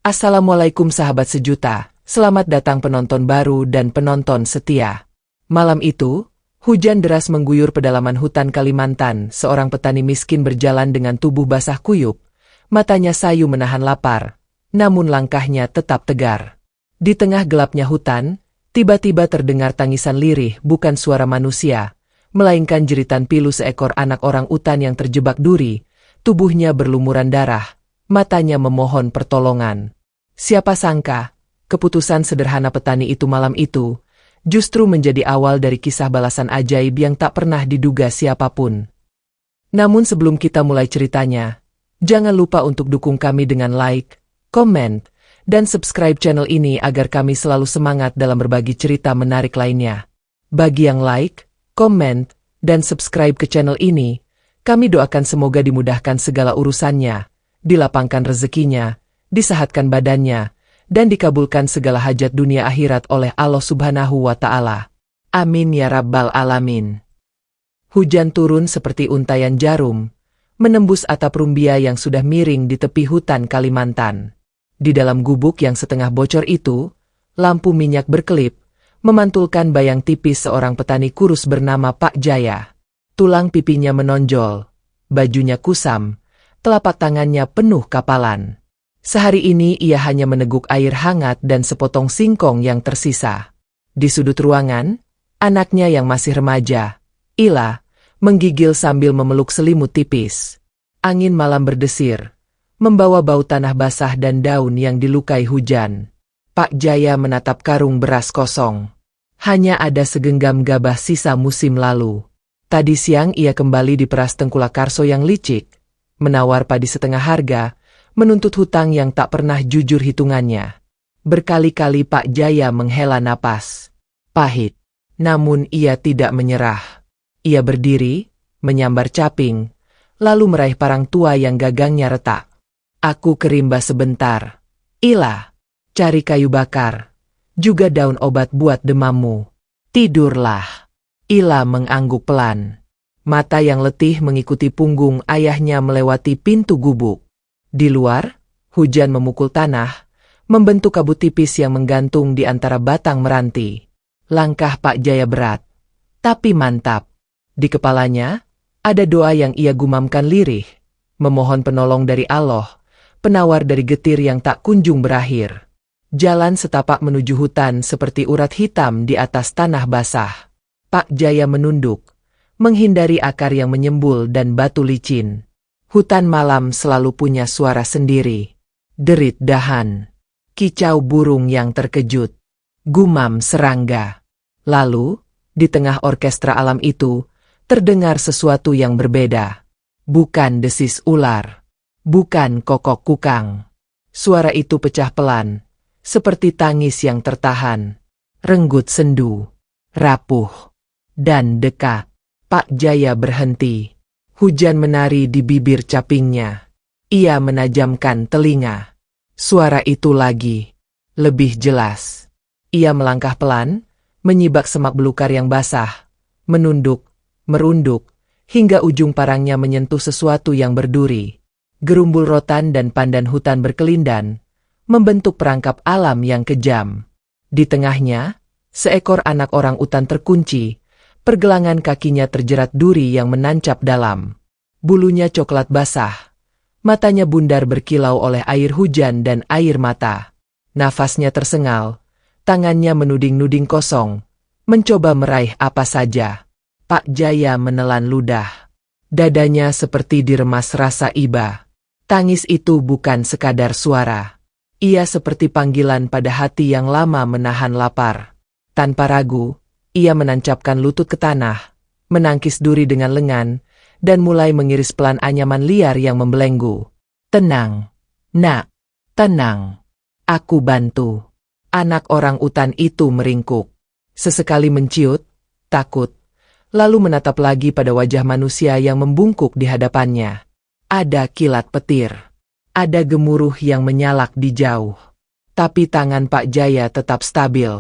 Assalamualaikum sahabat sejuta, selamat datang penonton baru dan penonton setia. Malam itu, hujan deras mengguyur pedalaman hutan Kalimantan. Seorang petani miskin berjalan dengan tubuh basah kuyup, matanya sayu menahan lapar, namun langkahnya tetap tegar. Di tengah gelapnya hutan, tiba-tiba terdengar tangisan lirih, bukan suara manusia, melainkan jeritan pilu seekor anak orang utan yang terjebak duri. Tubuhnya berlumuran darah, matanya memohon pertolongan. Siapa sangka, keputusan sederhana petani itu malam itu, justru menjadi awal dari kisah balasan ajaib yang tak pernah diduga siapapun. Namun sebelum kita mulai ceritanya, jangan lupa untuk dukung kami dengan like, komen, dan subscribe channel ini agar kami selalu semangat dalam berbagi cerita menarik lainnya. Bagi yang like, komen, dan subscribe ke channel ini, kami doakan semoga dimudahkan segala urusannya, dilapangkan rezekinya, disehatkan badannya, dan dikabulkan segala hajat dunia akhirat oleh Allah Subhanahu wa Ta'ala. Amin ya Rabbal Alamin. Hujan turun seperti untayan jarum, menembus atap rumbia yang sudah miring di tepi hutan Kalimantan. Di dalam gubuk yang setengah bocor itu, lampu minyak berkelip, memantulkan bayang tipis seorang petani kurus bernama Pak Jaya. Tulang pipinya menonjol, bajunya kusam, telapak tangannya penuh kapalan. Sehari ini ia hanya meneguk air hangat dan sepotong singkong yang tersisa. Di sudut ruangan, anaknya yang masih remaja, Ila, menggigil sambil memeluk selimut tipis. Angin malam berdesir, membawa bau tanah basah dan daun yang dilukai hujan. Pak Jaya menatap karung beras kosong. Hanya ada segenggam gabah sisa musim lalu. Tadi siang ia kembali diperas Tengkulak Karso yang licik, menawar padi setengah harga, menuntut hutang yang tak pernah jujur hitungannya. Berkali-kali Pak Jaya menghela napas. Pahit. Namun ia tidak menyerah. Ia berdiri, menyambar caping, lalu meraih parang tua yang gagangnya retak. Aku ke rimba sebentar. Ila, cari kayu bakar, juga daun obat buat demammu. Tidurlah. Ila mengangguk pelan. Mata yang letih mengikuti punggung ayahnya melewati pintu gubuk. Di luar, hujan memukul tanah, membentuk kabut tipis yang menggantung di antara batang meranti. Langkah Pak Jaya berat, tapi mantap. Di kepalanya, ada doa yang ia gumamkan lirih, memohon penolong dari Allah, penawar dari getir yang tak kunjung berakhir. Jalan setapak menuju hutan seperti urat hitam di atas tanah basah. Pak Jaya menunduk, menghindari akar yang menyembul dan batu licin. Hutan malam selalu punya suara sendiri. Derit dahan, kicau burung yang terkejut, gumam serangga. Lalu, di tengah orkestra alam itu, terdengar sesuatu yang berbeda. Bukan desis ular, bukan kokok kukang. Suara itu pecah pelan, seperti tangis yang tertahan. Renggut sendu, rapuh, dan dekat. Pak Jaya berhenti. Hujan menari di bibir capingnya. Ia menajamkan telinga. Suara itu lagi. Lebih jelas. Ia melangkah pelan, menyibak semak belukar yang basah. Menunduk, merunduk, hingga ujung parangnya menyentuh sesuatu yang berduri. Gerumbul rotan dan pandan hutan berkelindan, membentuk perangkap alam yang kejam. Di tengahnya, seekor anak orang utan terkunci. Pergelangan kakinya terjerat duri yang menancap dalam. Bulunya coklat basah. Matanya bundar berkilau oleh air hujan dan air mata. Nafasnya tersengal. Tangannya menuding-nuding kosong. Mencoba meraih apa saja. Pak Jaya menelan ludah. Dadanya seperti diremas rasa iba. Tangis itu bukan sekadar suara. Ia seperti panggilan pada hati yang lama menahan lapar. Tanpa ragu, ia menancapkan lutut ke tanah, menangkis duri dengan lengan, dan mulai mengiris pelan anyaman liar yang membelenggu. Tenang, nak, tenang. Aku bantu. Anak orang utan itu meringkuk. Sesekali menciut, takut, lalu menatap lagi pada wajah manusia yang membungkuk di hadapannya. Ada kilat petir. Ada gemuruh yang menyalak di jauh. Tapi tangan Pak Jaya tetap stabil.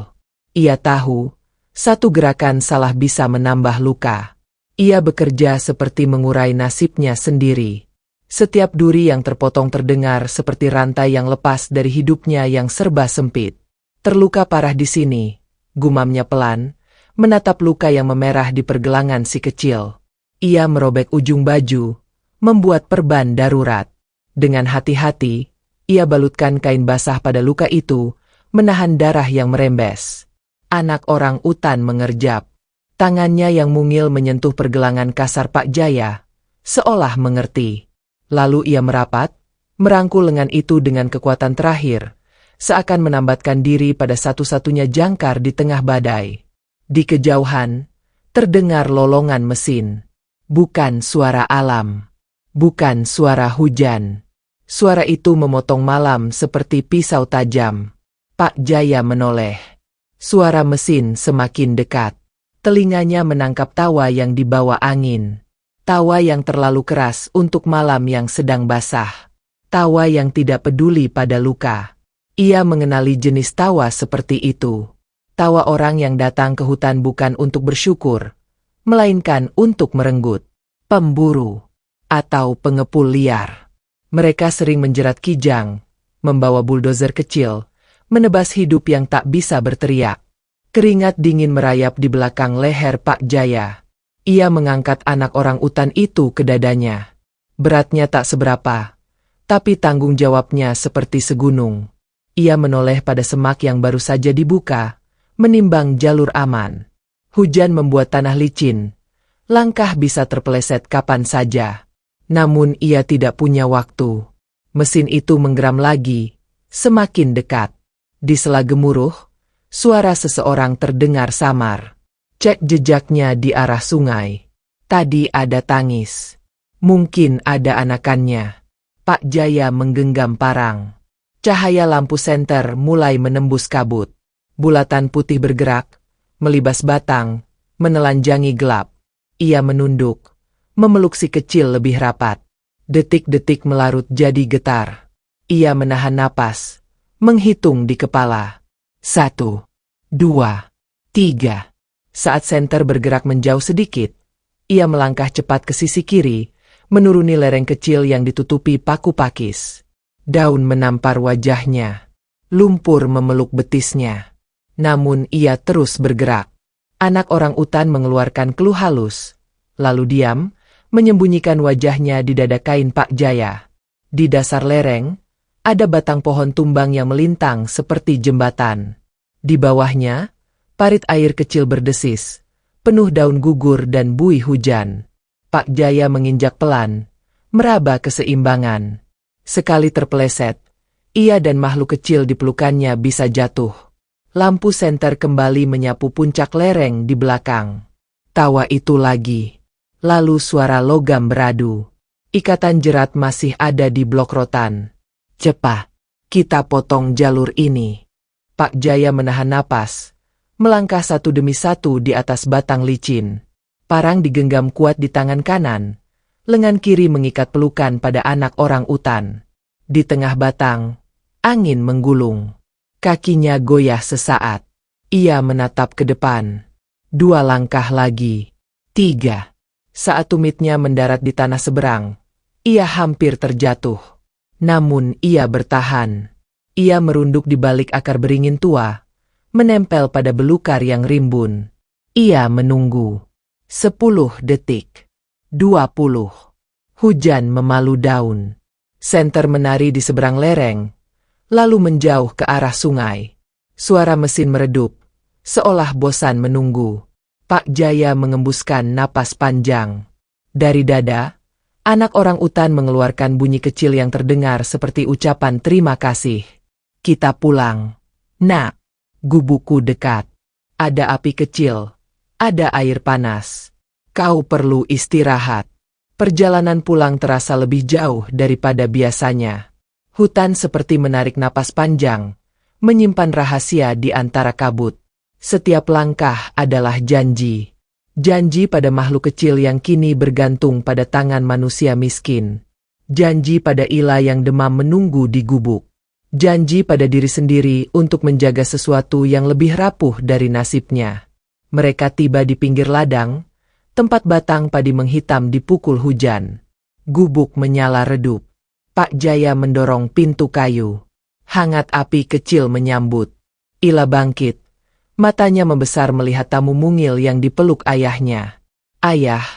Ia tahu, satu gerakan salah bisa menambah luka. Ia bekerja seperti mengurai nasibnya sendiri. Setiap duri yang terpotong terdengar seperti rantai yang lepas dari hidupnya yang serba sempit. Terluka parah di sini, gumamnya pelan, menatap luka yang memerah di pergelangan si kecil. Ia merobek ujung baju, membuat perban darurat. Dengan hati-hati, ia balutkan kain basah pada luka itu, menahan darah yang merembes. Anak orang utan mengerjap. Tangannya yang mungil menyentuh pergelangan kasar Pak Jaya, seolah mengerti. Lalu ia merapat, merangkul lengan itu dengan kekuatan terakhir, seakan menambatkan diri pada satu-satunya jangkar di tengah badai. Di kejauhan, terdengar lolongan mesin. Bukan suara alam. Bukan suara hujan. Suara itu memotong malam seperti pisau tajam. Pak Jaya menoleh. Suara mesin semakin dekat. Telinganya menangkap tawa yang dibawa angin. Tawa yang terlalu keras untuk malam yang sedang basah. Tawa yang tidak peduli pada luka. Ia mengenali jenis tawa seperti itu. Tawa orang yang datang ke hutan bukan untuk bersyukur, melainkan untuk merenggut. Pemburu atau pengepul liar. Mereka sering menjerat kijang, membawa buldozer kecil, menebas hidup yang tak bisa berteriak. Keringat dingin merayap di belakang leher Pak Jaya. Ia mengangkat anak orang utan itu ke dadanya. Beratnya tak seberapa, tapi tanggung jawabnya seperti segunung. Ia menoleh pada semak yang baru saja dibuka, menimbang jalur aman. Hujan membuat tanah licin. Langkah bisa terpeleset kapan saja. Namun ia tidak punya waktu. Mesin itu menggeram lagi, semakin dekat. Di sela gemuruh, suara seseorang terdengar samar. Cek jejaknya di arah sungai. Tadi ada tangis. Mungkin ada anakannya. Pak Jaya menggenggam parang. Cahaya lampu senter mulai menembus kabut. Bulatan putih bergerak, melibas batang, menelanjangi gelap. Ia menunduk, memeluk si kecil lebih rapat. Detik-detik melarut jadi getar. Ia menahan napas, menghitung di kepala. 1, 2, 3. Saat senter bergerak menjauh sedikit, ia melangkah cepat ke sisi kiri, menuruni lereng kecil yang ditutupi paku pakis. Daun menampar wajahnya. Lumpur memeluk betisnya. Namun ia terus bergerak. Anak orang utan mengeluarkan keluh halus, lalu diam, menyembunyikan wajahnya di dada kain Pak Jaya. Di dasar lereng, ada batang pohon tumbang yang melintang seperti jembatan. Di bawahnya, parit air kecil berdesis, penuh daun gugur dan buih hujan. Pak Jaya menginjak pelan, meraba keseimbangan. Sekali terpeleset, ia dan makhluk kecil di pelukannya bisa jatuh. Lampu senter kembali menyapu puncak lereng di belakang. Tawa itu lagi. Lalu suara logam beradu. Ikatan jerat masih ada di blok rotan. Cepat, kita potong jalur ini. Pak Jaya menahan napas, melangkah satu demi satu di atas batang licin. Parang digenggam kuat di tangan kanan. Lengan kiri mengikat pelukan pada anak orang utan. Di tengah batang, angin menggulung. Kakinya goyah sesaat. Ia menatap ke depan. 2 langkah lagi. 3. Saat tumitnya mendarat di tanah seberang, ia hampir terjatuh. Namun ia bertahan. Ia merunduk di balik akar beringin tua, menempel pada belukar yang rimbun. Ia menunggu. 10 detik. 20. Hujan memalu daun. Senter menari di seberang lereng, lalu menjauh ke arah sungai. Suara mesin meredup, seolah bosan menunggu. Pak Jaya mengembuskan napas panjang. Dari dada, anak orang utan mengeluarkan bunyi kecil yang terdengar seperti ucapan terima kasih. Kita pulang. Nak, gubukku dekat. Ada api kecil. Ada air panas. Kau perlu istirahat. Perjalanan pulang terasa lebih jauh daripada biasanya. Hutan seperti menarik napas panjang, menyimpan rahasia di antara kabut. Setiap langkah adalah janji. Janji pada makhluk kecil yang kini bergantung pada tangan manusia miskin. Janji pada Ila yang demam menunggu di gubuk. Janji pada diri sendiri untuk menjaga sesuatu yang lebih rapuh dari nasibnya. Mereka tiba di pinggir ladang, tempat batang padi menghitam dipukul hujan. Gubuk menyala redup. Pak Jaya mendorong pintu kayu. Hangat api kecil menyambut. Ila bangkit. Matanya membesar melihat tamu mungil yang dipeluk ayahnya. Ayah,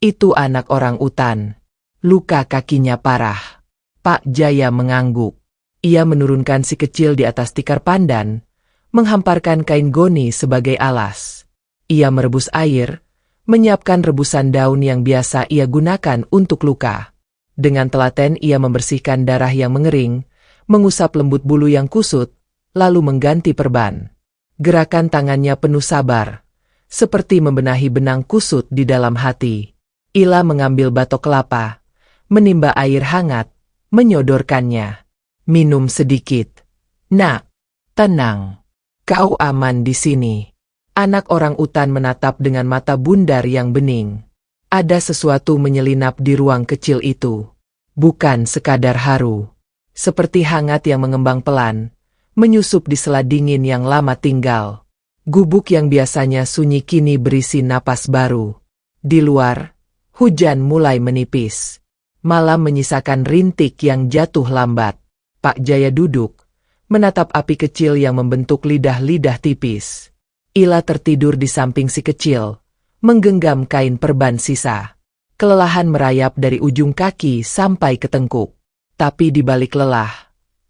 itu anak orang utan. Luka kakinya parah. Pak Jaya mengangguk. Ia menurunkan si kecil di atas tikar pandan, menghamparkan kain goni sebagai alas. Ia merebus air, menyiapkan rebusan daun yang biasa ia gunakan untuk luka. Dengan telaten ia membersihkan darah yang mengering, mengusap lembut bulu yang kusut, lalu mengganti perban. Gerakan tangannya penuh sabar, seperti membenahi benang kusut di dalam hati. Ila mengambil batok kelapa, menimba air hangat, menyodorkannya. Minum sedikit. Nak, tenang. Kau aman di sini. Anak orang utan menatap dengan mata bundar yang bening. Ada sesuatu menyelinap di ruang kecil itu. Bukan sekadar haru. Seperti hangat yang mengembang pelan, menyusup di sela dingin yang lama tinggal. Gubuk yang biasanya sunyi kini berisi napas baru. Di luar, hujan mulai menipis. Malam menyisakan rintik yang jatuh lambat. Pak Jaya duduk, menatap api kecil yang membentuk lidah-lidah tipis. Ila tertidur di samping si kecil, menggenggam kain perban sisa. Kelelahan merayap dari ujung kaki sampai ke tengkuk. Tapi di balik lelah,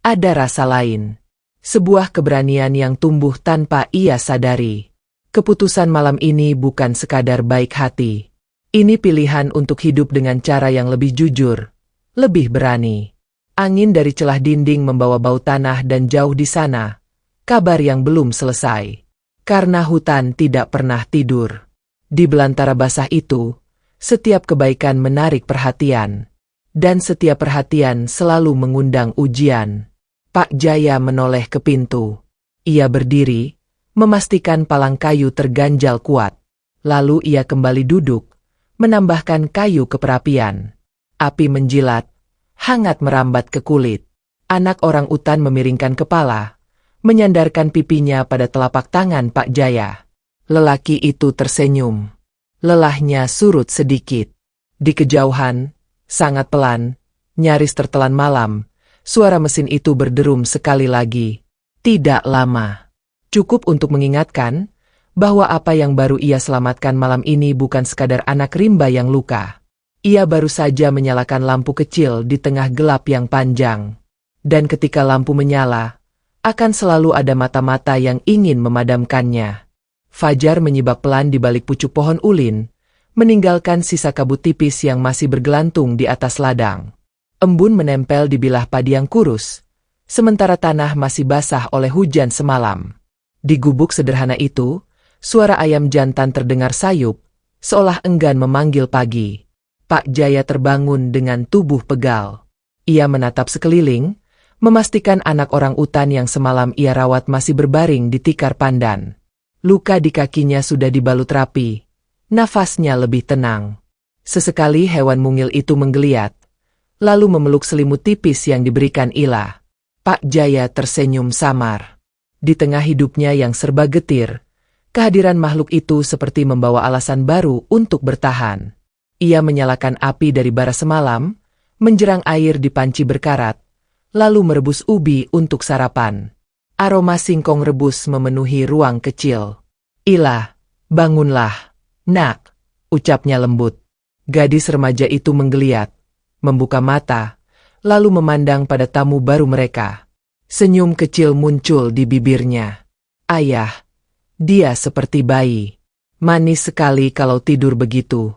ada rasa lain. Sebuah keberanian yang tumbuh tanpa ia sadari. Keputusan malam ini bukan sekadar baik hati. Ini pilihan untuk hidup dengan cara yang lebih jujur, lebih berani. Angin dari celah dinding membawa bau tanah dan jauh di sana, kabar yang belum selesai. Karena hutan tidak pernah tidur. Di belantara basah itu, setiap kebaikan menarik perhatian. Dan setiap perhatian selalu mengundang ujian. Pak Jaya menoleh ke pintu. Ia berdiri, memastikan palang kayu terganjal kuat. Lalu ia kembali duduk, menambahkan kayu ke perapian. Api menjilat, hangat merambat ke kulit. Anak orang utan memiringkan kepala, menyandarkan pipinya pada telapak tangan Pak Jaya. Lelaki itu tersenyum. Lelahnya surut sedikit. Di kejauhan, sangat pelan, nyaris tertelan malam, suara mesin itu berderum sekali lagi. Tidak lama. Cukup untuk mengingatkan bahwa apa yang baru ia selamatkan malam ini bukan sekadar anak rimba yang luka. Ia baru saja menyalakan lampu kecil di tengah gelap yang panjang. Dan ketika lampu menyala, akan selalu ada mata-mata yang ingin memadamkannya. Fajar menyibak pelan di balik pucuk pohon ulin, meninggalkan sisa kabut tipis yang masih bergelantung di atas ladang. Embun menempel di bilah padi yang kurus, sementara tanah masih basah oleh hujan semalam. Di gubuk sederhana itu, suara ayam jantan terdengar sayup, seolah enggan memanggil pagi. Pak Jaya terbangun dengan tubuh pegal. Ia menatap sekeliling, memastikan anak orang utan yang semalam ia rawat masih berbaring di tikar pandan. Luka di kakinya sudah dibalut rapi, nafasnya lebih tenang. Sesekali hewan mungil itu menggeliat, lalu memeluk selimut tipis yang diberikan Ila. Pak Jaya tersenyum samar. Di tengah hidupnya yang serba getir, kehadiran makhluk itu seperti membawa alasan baru untuk bertahan. Ia menyalakan api dari bara semalam, menjerang air di panci berkarat, lalu merebus ubi untuk sarapan. Aroma singkong rebus memenuhi ruang kecil. Ila, bangunlah, nak, ucapnya lembut. Gadis remaja itu menggeliat, membuka mata, lalu memandang pada tamu baru mereka. Senyum kecil muncul di bibirnya. Ayah, dia seperti bayi. Manis sekali kalau tidur begitu.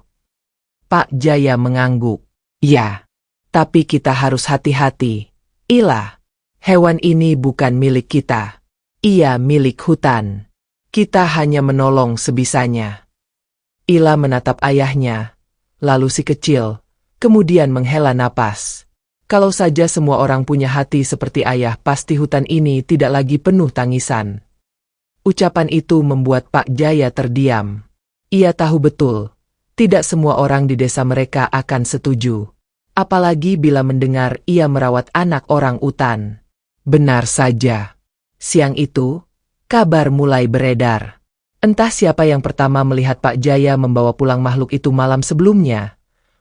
Pak Jaya mengangguk. Ya, tapi kita harus hati-hati. Ila, hewan ini bukan milik kita. Ia milik hutan. Kita hanya menolong sebisanya. Ila menatap ayahnya, lalu si kecil, kemudian menghela napas. Kalau saja semua orang punya hati seperti ayah, pasti hutan ini tidak lagi penuh tangisan. Ucapan itu membuat Pak Jaya terdiam. Ia tahu betul, tidak semua orang di desa mereka akan setuju. Apalagi bila mendengar ia merawat anak orang utan. Benar saja. Siang itu, kabar mulai beredar. Entah siapa yang pertama melihat Pak Jaya membawa pulang makhluk itu malam sebelumnya.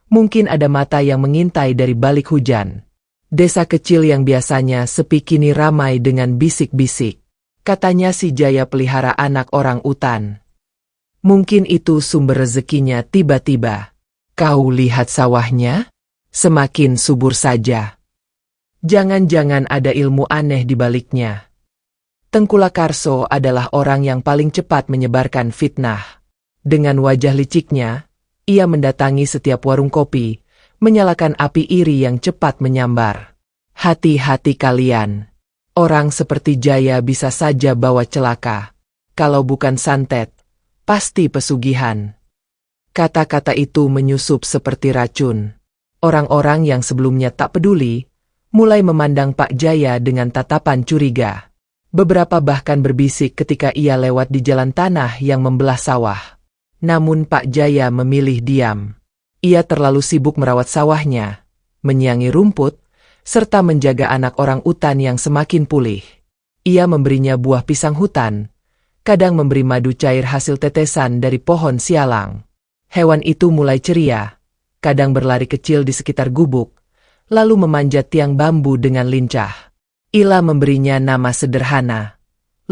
Mungkin ada mata yang mengintai dari balik hujan. Desa kecil yang biasanya sepi kini ramai dengan bisik-bisik. Katanya si Jaya pelihara anak orang utan. Mungkin itu sumber rezekinya tiba-tiba. Kau lihat sawahnya? Semakin subur saja. Jangan-jangan ada ilmu aneh di baliknya. Tengkulak Karso adalah orang yang paling cepat menyebarkan fitnah. Dengan wajah liciknya, ia mendatangi setiap warung kopi, menyalakan api iri yang cepat menyambar. Hati-hati kalian. Orang seperti Jaya bisa saja bawa celaka. Kalau bukan santet, pasti pesugihan. Kata-kata itu menyusup seperti racun. Orang-orang yang sebelumnya tak peduli, mulai memandang Pak Jaya dengan tatapan curiga. Beberapa bahkan berbisik ketika ia lewat di jalan tanah yang membelah sawah. Namun Pak Jaya memilih diam. Ia terlalu sibuk merawat sawahnya, menyiangi rumput, serta menjaga anak orang utan yang semakin pulih. Ia memberinya buah pisang hutan, kadang memberi madu cair hasil tetesan dari pohon sialang. Hewan itu mulai ceria, kadang berlari kecil di sekitar gubuk, lalu memanjat tiang bambu dengan lincah. Ila memberinya nama sederhana,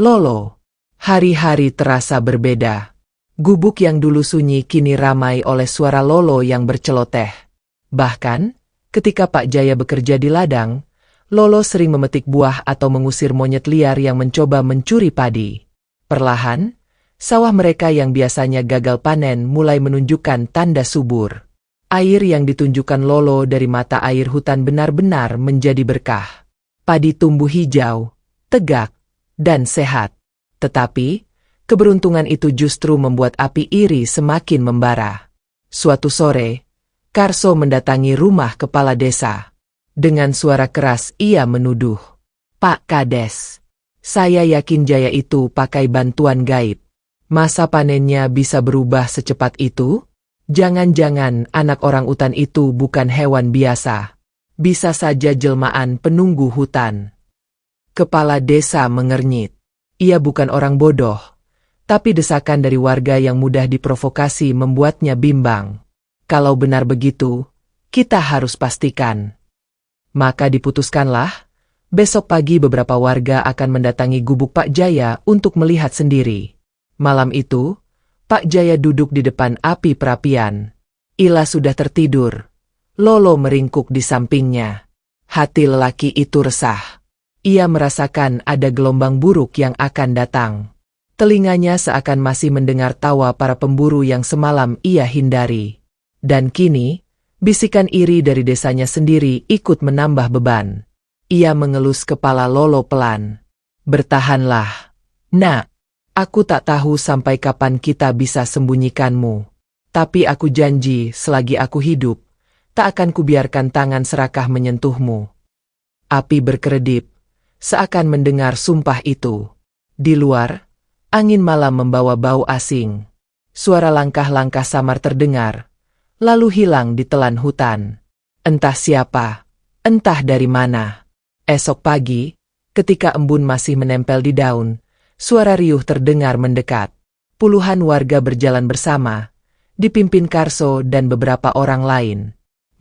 Lolo. Hari-hari terasa berbeda. Gubuk yang dulu sunyi kini ramai oleh suara Lolo yang berceloteh. Bahkan, ketika Pak Jaya bekerja di ladang, Lolo sering memetik buah atau mengusir monyet liar yang mencoba mencuri padi. Perlahan, sawah mereka yang biasanya gagal panen mulai menunjukkan tanda subur. Air yang ditunjukkan Lolo dari mata air hutan benar-benar menjadi berkah. Padi tumbuh hijau, tegak, dan sehat. Tetapi, keberuntungan itu justru membuat api iri semakin membara. Suatu sore, Karso mendatangi rumah kepala desa. Dengan suara keras ia menuduh, "Pak Kades, saya yakin Jaya itu pakai bantuan gaib. Masa panennya bisa berubah secepat itu? Jangan-jangan anak orang utan itu bukan hewan biasa. Bisa saja jelmaan penunggu hutan." Kepala desa mengernyit. Ia bukan orang bodoh. Tapi desakan dari warga yang mudah diprovokasi membuatnya bimbang. Kalau benar begitu, kita harus pastikan. Maka diputuskanlah, besok pagi beberapa warga akan mendatangi gubuk Pak Jaya untuk melihat sendiri. Malam itu, Pak Jaya duduk di depan api perapian. Ila sudah tertidur. Lolo meringkuk di sampingnya. Hati lelaki itu resah. Ia merasakan ada gelombang buruk yang akan datang. Telinganya seakan masih mendengar tawa para pemburu yang semalam ia hindari. Dan kini, bisikan iri dari desanya sendiri ikut menambah beban. Ia mengelus kepala Lolo pelan. "Bertahanlah. Nak, aku tak tahu sampai kapan kita bisa sembunyikanmu. Tapi aku janji selagi aku hidup, tak akan kubiarkan tangan serakah menyentuhmu." Api berkedip, seakan mendengar sumpah itu. Di luar, angin malam membawa bau asing. Suara langkah-langkah samar terdengar, lalu hilang di telan hutan. Entah siapa, entah dari mana. Esok pagi, ketika embun masih menempel di daun, suara riuh terdengar mendekat. Puluhan warga berjalan bersama, dipimpin Karso dan beberapa orang lain.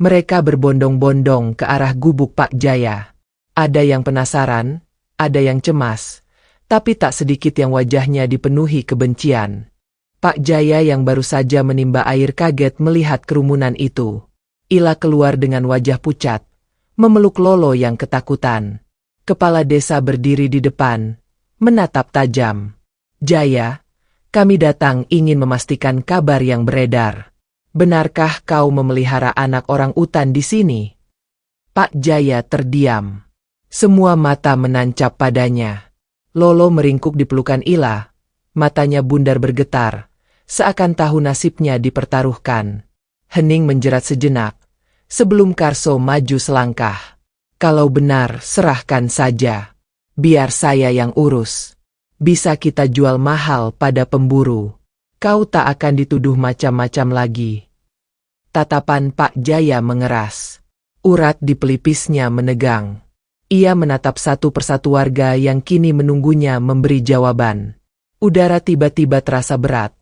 Mereka berbondong-bondong ke arah gubuk Pak Jaya. Ada yang penasaran, ada yang cemas, tapi tak sedikit yang wajahnya dipenuhi kebencian. Pak Jaya yang baru saja menimba air kaget melihat kerumunan itu. Ila keluar dengan wajah pucat, memeluk Lolo yang ketakutan. Kepala desa berdiri di depan, menatap tajam. "Jaya, kami datang ingin memastikan kabar yang beredar. Benarkah kau memelihara anak orang utan di sini?" Pak Jaya terdiam. Semua mata menancap padanya. Lolo meringkuk di pelukan Ila, matanya bundar bergetar, seakan tahu nasibnya dipertaruhkan. Hening menjerat sejenak, sebelum Karso maju selangkah. "Kalau benar, serahkan saja. Biar saya yang urus. Bisa kita jual mahal pada pemburu. Kau tak akan dituduh macam-macam lagi." Tatapan Pak Jaya mengeras. Urat di pelipisnya menegang. Ia menatap satu persatu warga yang kini menunggunya memberi jawaban. Udara tiba-tiba terasa berat,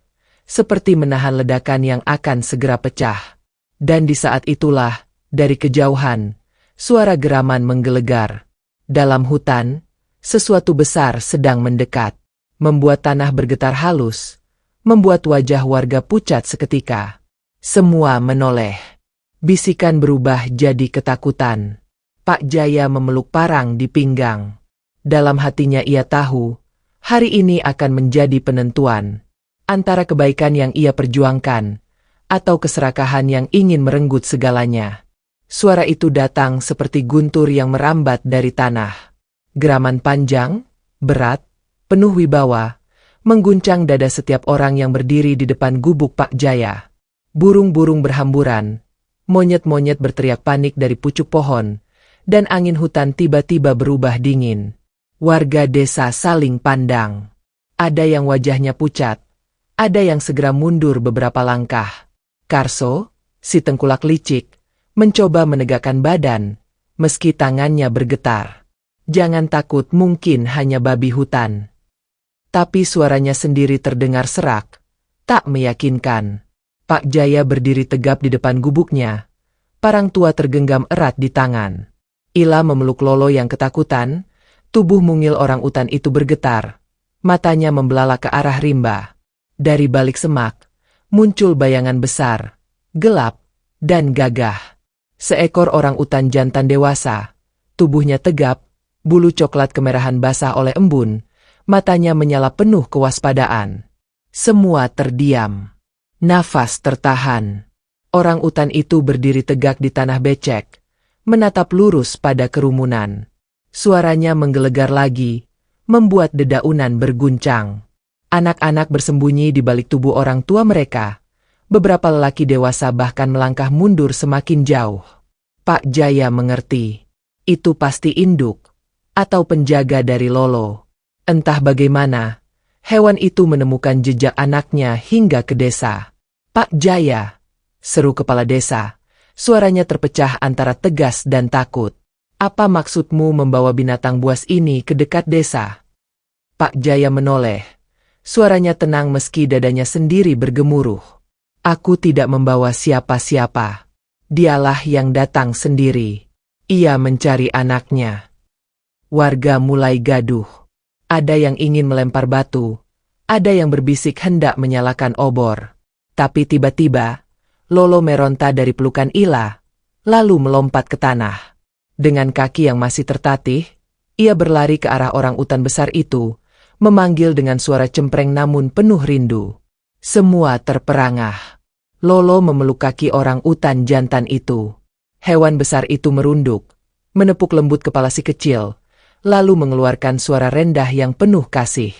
seperti menahan ledakan yang akan segera pecah. Dan di saat itulah, dari kejauhan, suara geraman menggelegar. Dalam hutan, sesuatu besar sedang mendekat, membuat tanah bergetar halus, membuat wajah warga pucat seketika. Semua menoleh. Bisikan berubah jadi ketakutan. Pak Jaya memeluk parang di pinggang. Dalam hatinya ia tahu, hari ini akan menjadi penentuan antara kebaikan yang ia perjuangkan atau keserakahan yang ingin merenggut segalanya. Suara itu datang seperti guntur yang merambat dari tanah. Geraman panjang, berat, penuh wibawa, mengguncang dada setiap orang yang berdiri di depan gubuk Pak Jaya. Burung-burung berhamburan, monyet-monyet berteriak panik dari pucuk pohon, dan angin hutan tiba-tiba berubah dingin. Warga desa saling pandang. Ada yang wajahnya pucat, ada yang segera mundur beberapa langkah. Karso, si tengkulak licik, mencoba menegakkan badan, meski tangannya bergetar. Jangan takut, mungkin hanya babi hutan. Tapi suaranya sendiri terdengar serak, tak meyakinkan. Pak Jaya berdiri tegap di depan gubuknya. Parang tua tergenggam erat di tangan. Ila memeluk Lolo yang ketakutan, tubuh mungil orang utan itu bergetar. Matanya membelalak ke arah rimba. Dari balik semak, muncul bayangan besar, gelap, dan gagah. Seekor orang utan jantan dewasa, tubuhnya tegap, bulu coklat kemerahan basah oleh embun, matanya menyala penuh kewaspadaan. Semua terdiam. Nafas tertahan. Orang utan itu berdiri tegak di tanah becek, menatap lurus pada kerumunan. Suaranya menggelegar lagi, membuat dedaunan berguncang. Anak-anak bersembunyi di balik tubuh orang tua mereka. Beberapa lelaki dewasa bahkan melangkah mundur semakin jauh. Pak Jaya mengerti. Itu pasti induk atau penjaga dari Lolo. Entah bagaimana, hewan itu menemukan jejak anaknya hingga ke desa. Pak Jaya, seru kepala desa. Suaranya terpecah antara tegas dan takut. Apa maksudmu membawa binatang buas ini ke dekat desa? Pak Jaya menoleh. Suaranya tenang meski dadanya sendiri bergemuruh. Aku tidak membawa siapa-siapa. Dialah yang datang sendiri. Ia mencari anaknya. Warga mulai gaduh. Ada yang ingin melempar batu. Ada yang berbisik hendak menyalakan obor. Tapi tiba-tiba, Lolo meronta dari pelukan Ila, lalu melompat ke tanah. Dengan kaki yang masih tertatih, ia berlari ke arah orang utan besar itu, memanggil dengan suara cempreng namun penuh rindu. Semua terperangah. Lolo memeluk kaki orang utan jantan itu. Hewan besar itu merunduk, menepuk lembut kepala si kecil, lalu mengeluarkan suara rendah yang penuh kasih.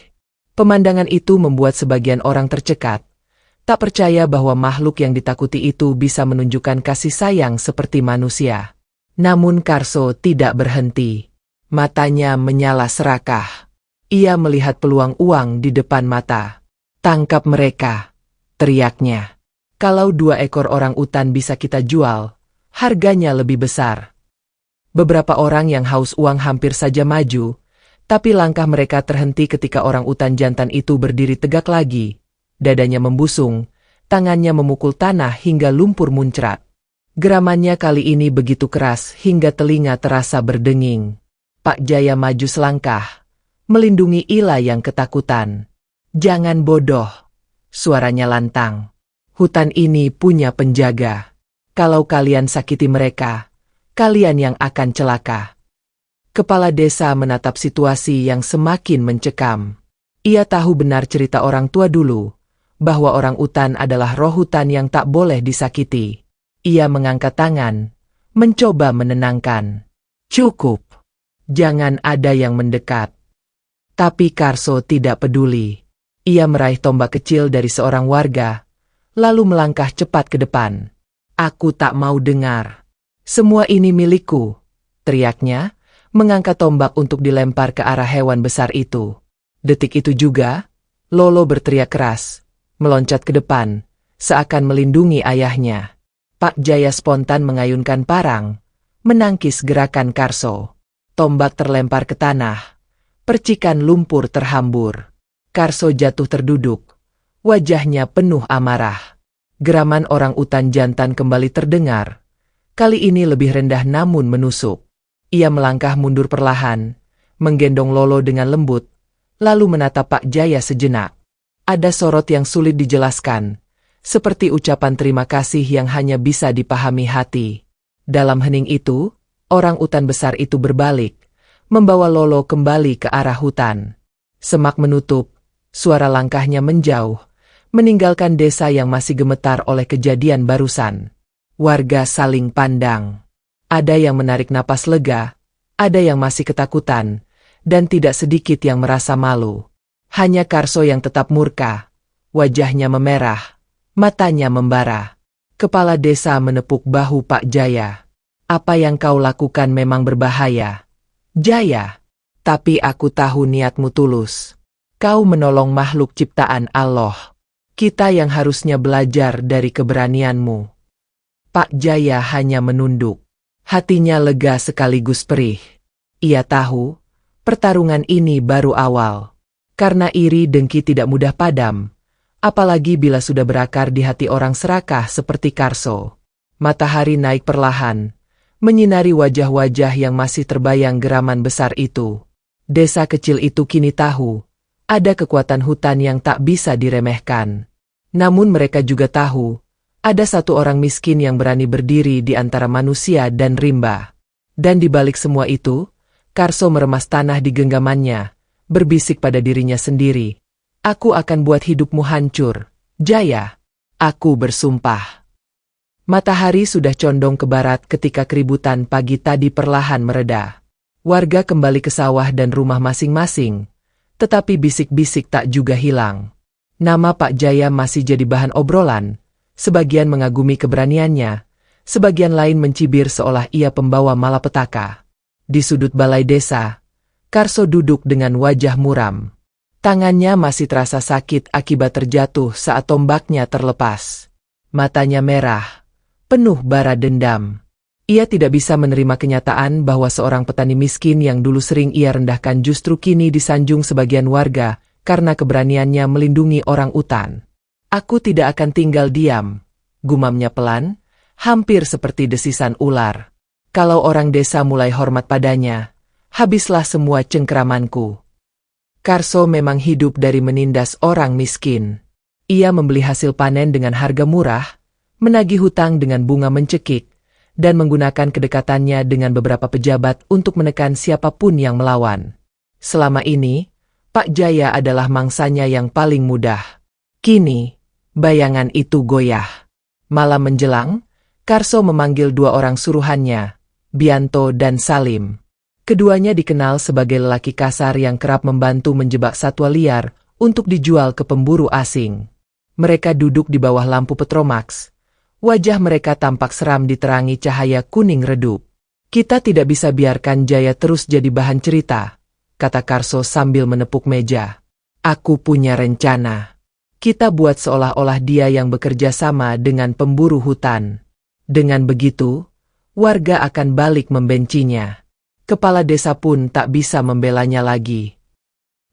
Pemandangan itu membuat sebagian orang tercekat, tak percaya bahwa makhluk yang ditakuti itu bisa menunjukkan kasih sayang seperti manusia. Namun Karso tidak berhenti. Matanya menyala serakah. Ia melihat peluang uang di depan mata. Tangkap mereka, teriaknya. Kalau 2 ekor orang utan bisa kita jual, harganya lebih besar. Beberapa orang yang haus uang hampir saja maju, tapi langkah mereka terhenti ketika orang utan jantan itu berdiri tegak lagi. Dadanya membusung, tangannya memukul tanah hingga lumpur muncrat. Geramannya kali ini begitu keras hingga telinga terasa berdenging. Pak Jaya maju selangkah, melindungi Ila yang ketakutan. Jangan bodoh, suaranya lantang. Hutan ini punya penjaga. Kalau kalian sakiti mereka, kalian yang akan celaka. Kepala desa menatap situasi yang semakin mencekam. Ia tahu benar cerita orang tua dulu, bahwa orang utan adalah roh hutan yang tak boleh disakiti. Ia mengangkat tangan, mencoba menenangkan. Cukup. Jangan ada yang mendekat. Tapi Karso tidak peduli. Ia meraih tombak kecil dari seorang warga, lalu melangkah cepat ke depan. Aku tak mau dengar. Semua ini milikku, teriaknya, mengangkat tombak untuk dilempar ke arah hewan besar itu. Detik itu juga, Lolo berteriak keras, meloncat ke depan, seakan melindungi ayahnya. Pak Jaya spontan mengayunkan parang, menangkis gerakan Karso. Tombak terlempar ke tanah, percikan lumpur terhambur. Karso jatuh terduduk, wajahnya penuh amarah. Geraman orang utan jantan kembali terdengar. Kali ini lebih rendah namun menusuk. Ia melangkah mundur perlahan, menggendong Lolo dengan lembut, lalu menatap Pak Jaya sejenak. Ada sorot yang sulit dijelaskan, seperti ucapan terima kasih yang hanya bisa dipahami hati. Dalam hening itu, orang utan besar itu berbalik, membawa Lolo kembali ke arah hutan. Semak menutup, suara langkahnya menjauh, meninggalkan desa yang masih gemetar oleh kejadian barusan. Warga saling pandang. Ada yang menarik napas lega, ada yang masih ketakutan, dan tidak sedikit yang merasa malu. Hanya Karso yang tetap murka, wajahnya memerah, matanya membara. Kepala desa menepuk bahu Pak Jaya. Apa yang kau lakukan memang berbahaya, Jaya. Tapi aku tahu niatmu tulus. Kau menolong makhluk ciptaan Allah. Kita yang harusnya belajar dari keberanianmu. Pak Jaya hanya menunduk. Hatinya lega sekaligus perih. Ia tahu, pertarungan ini baru awal. Karena iri dengki tidak mudah padam, apalagi bila sudah berakar di hati orang serakah seperti Karso. Matahari naik perlahan, menyinari wajah-wajah yang masih terbayang geraman besar itu. Desa kecil itu kini tahu, ada kekuatan hutan yang tak bisa diremehkan. Namun mereka juga tahu, ada satu orang miskin yang berani berdiri di antara manusia dan rimba. Dan di balik semua itu, Karso meremas tanah di genggamannya, berbisik pada dirinya sendiri. Aku akan buat hidupmu hancur, Jaya. Aku bersumpah. Matahari sudah condong ke barat ketika keributan pagi tadi perlahan mereda. Warga kembali ke sawah dan rumah masing-masing, tetapi bisik-bisik tak juga hilang. Nama Pak Jaya masih jadi bahan obrolan. Sebagian mengagumi keberaniannya, sebagian lain mencibir seolah ia pembawa malapetaka. Di sudut balai desa, Karso duduk dengan wajah muram. Tangannya masih terasa sakit akibat terjatuh saat tombaknya terlepas. Matanya merah, penuh bara dendam. Ia tidak bisa menerima kenyataan bahwa seorang petani miskin yang dulu sering ia rendahkan justru kini disanjung sebagian warga karena keberaniannya melindungi orang utan. Aku tidak akan tinggal diam, gumamnya pelan, hampir seperti desisan ular. Kalau orang desa mulai hormat padanya, habislah semua cengkeramanku. Karso memang hidup dari menindas orang miskin. Ia membeli hasil panen dengan harga murah, menagih hutang dengan bunga mencekik, dan menggunakan kedekatannya dengan beberapa pejabat untuk menekan siapapun yang melawan. Selama ini, Pak Jaya adalah mangsanya yang paling mudah. Kini, bayangan itu goyah. Malam menjelang, Karso memanggil dua orang suruhannya, Bianto dan Salim. Keduanya dikenal sebagai lelaki kasar yang kerap membantu menjebak satwa liar untuk dijual ke pemburu asing. Mereka duduk di bawah lampu petromax. Wajah mereka tampak seram diterangi cahaya kuning redup. Kita tidak bisa biarkan Jaya terus jadi bahan cerita, kata Karso sambil menepuk meja. Aku punya rencana. Kita buat seolah-olah dia yang bekerja sama dengan pemburu hutan. Dengan begitu, warga akan balik membencinya. Kepala desa pun tak bisa membelanya lagi.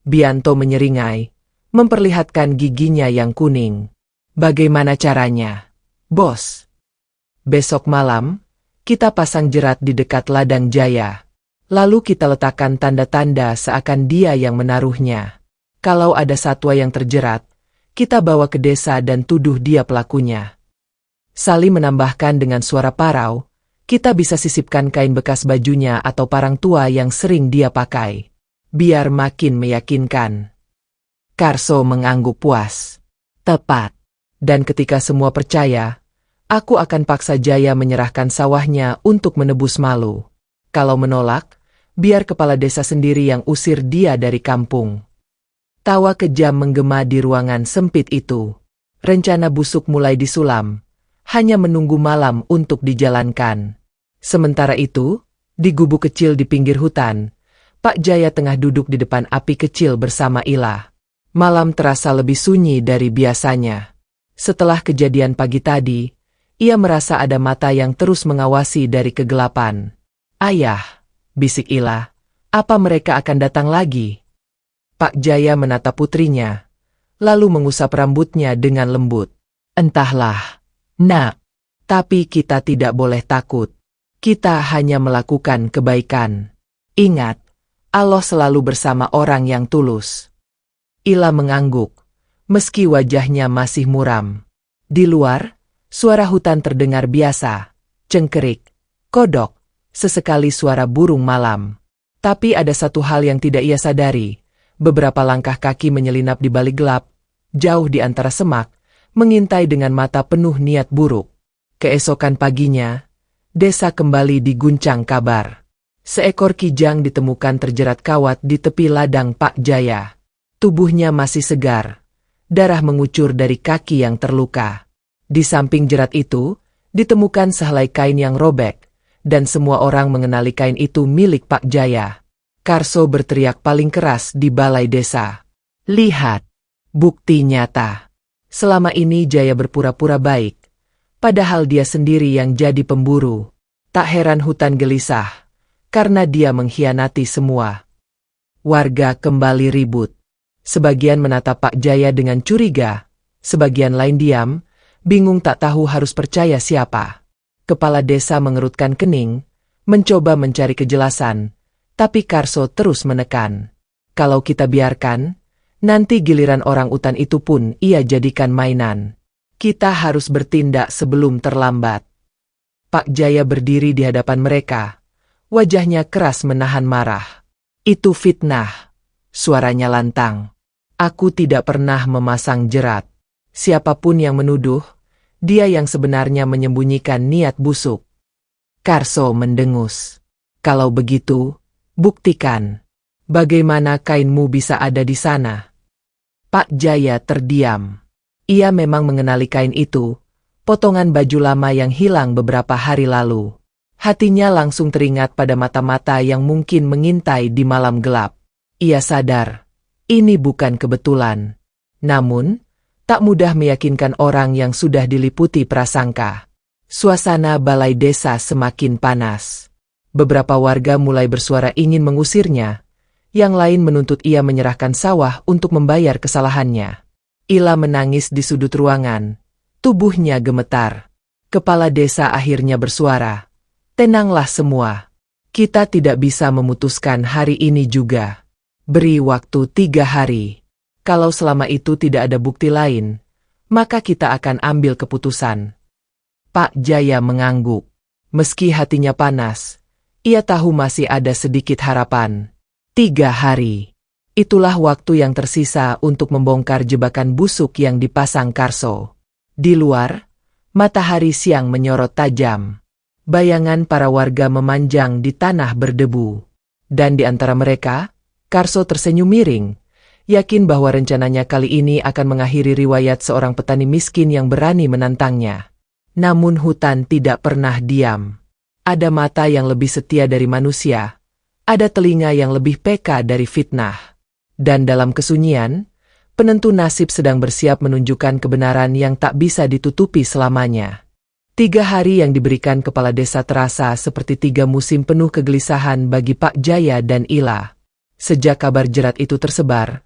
Bianto menyeringai, memperlihatkan giginya yang kuning. Bagaimana caranya, Bos? Besok malam, kita pasang jerat di dekat ladang Jaya. Lalu kita letakkan tanda-tanda seakan dia yang menaruhnya. Kalau ada satwa yang terjerat, kita bawa ke desa dan tuduh dia pelakunya. Salim menambahkan dengan suara parau, kita bisa sisipkan kain bekas bajunya atau parang tua yang sering dia pakai. Biar makin meyakinkan. Karso mengangguk puas. Tepat. Dan ketika semua percaya, aku akan paksa Jaya menyerahkan sawahnya untuk menebus malu. Kalau menolak, biar kepala desa sendiri yang usir dia dari kampung. Tawa kejam menggema di ruangan sempit itu. Rencana busuk mulai disulam, hanya menunggu malam untuk dijalankan. Sementara itu, di gubuk kecil di pinggir hutan, Pak Jaya tengah duduk di depan api kecil bersama Ila. Malam terasa lebih sunyi dari biasanya. Setelah kejadian pagi tadi, ia merasa ada mata yang terus mengawasi dari kegelapan. Ayah, bisik Ila, apa mereka akan datang lagi? Pak Jaya menatap putrinya, lalu mengusap rambutnya dengan lembut. Entahlah, Nak, tapi kita tidak boleh takut. Kita hanya melakukan kebaikan. Ingat, Allah selalu bersama orang yang tulus. Ila mengangguk, meski wajahnya masih muram. Di luar, suara hutan terdengar biasa, cengkerik, kodok, sesekali suara burung malam. Tapi ada satu hal yang tidak ia sadari. Beberapa langkah kaki menyelinap di balik gelap, jauh di antara semak, mengintai dengan mata penuh niat buruk. Keesokan paginya, desa kembali diguncang kabar. Seekor kijang ditemukan terjerat kawat di tepi ladang Pak Jaya. Tubuhnya masih segar, darah mengucur dari kaki yang terluka. Di samping jerat itu, ditemukan sehelai kain yang robek, dan semua orang mengenali kain itu milik Pak Jaya. Karso berteriak paling keras di balai desa. Lihat, bukti nyata. Selama ini Jaya berpura-pura baik, padahal dia sendiri yang jadi pemburu. Tak heran hutan gelisah, karena dia mengkhianati semua. Warga kembali ribut. Sebagian menatap Pak Jaya dengan curiga, sebagian lain diam, bingung tak tahu harus percaya siapa. Kepala desa mengerutkan kening, mencoba mencari kejelasan, tapi Karso terus menekan. Kalau kita biarkan, nanti giliran orang utan itu pun ia jadikan mainan. Kita harus bertindak sebelum terlambat. Pak Jaya berdiri di hadapan mereka, wajahnya keras menahan marah. Itu fitnah. Suaranya lantang. Aku tidak pernah memasang jerat. Siapapun yang menuduh, dia yang sebenarnya menyembunyikan niat busuk. Karso mendengus. Kalau begitu, buktikan. Bagaimana kainmu bisa ada di sana? Pak Jaya terdiam. Ia memang mengenali kain itu, potongan baju lama yang hilang beberapa hari lalu. Hatinya langsung teringat pada mata-mata yang mungkin mengintai di malam gelap. Ia sadar, ini bukan kebetulan. Namun, tak mudah meyakinkan orang yang sudah diliputi prasangka. Suasana balai desa semakin panas. Beberapa warga mulai bersuara ingin mengusirnya. Yang lain menuntut ia menyerahkan sawah untuk membayar kesalahannya. Ila menangis di sudut ruangan. Tubuhnya gemetar. Kepala desa akhirnya bersuara. Tenanglah semua. Kita tidak bisa memutuskan hari ini juga. Beri waktu 3 hari. Kalau selama itu tidak ada bukti lain, maka kita akan ambil keputusan. Pak Jaya mengangguk. Meski hatinya panas, ia tahu masih ada sedikit harapan. 3 hari. Itulah waktu yang tersisa untuk membongkar jebakan busuk yang dipasang Karso. Di luar, matahari siang menyorot tajam. Bayangan para warga memanjang di tanah berdebu. Dan di antara mereka, Karso tersenyum miring, yakin bahwa rencananya kali ini akan mengakhiri riwayat seorang petani miskin yang berani menantangnya. Namun hutan tidak pernah diam. Ada mata yang lebih setia dari manusia, ada telinga yang lebih peka dari fitnah. Dan dalam kesunyian, penentu nasib sedang bersiap menunjukkan kebenaran yang tak bisa ditutupi selamanya. 3 hari yang diberikan kepala desa terasa seperti 3 musim penuh kegelisahan bagi Pak Jaya dan Ila. Sejak kabar jerat itu tersebar,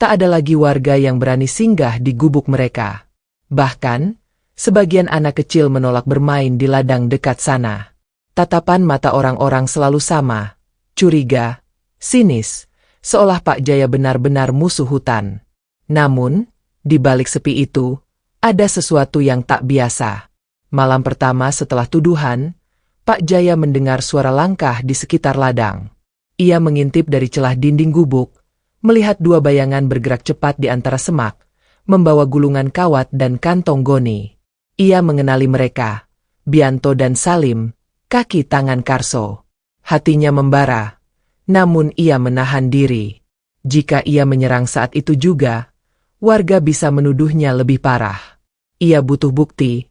tak ada lagi warga yang berani singgah di gubuk mereka. Bahkan, sebagian anak kecil menolak bermain di ladang dekat sana. Tatapan mata orang-orang selalu sama, curiga, sinis, seolah Pak Jaya benar-benar musuh hutan. Namun, di balik sepi itu, ada sesuatu yang tak biasa. Malam pertama setelah tuduhan, Pak Jaya mendengar suara langkah di sekitar ladang. Ia mengintip dari celah dinding gubuk, melihat 2 bayangan bergerak cepat di antara semak, membawa gulungan kawat dan kantong goni. Ia mengenali mereka, Bianto dan Salim, kaki tangan Karso. Hatinya membara, namun ia menahan diri. Jika ia menyerang saat itu juga, warga bisa menuduhnya lebih parah. Ia butuh bukti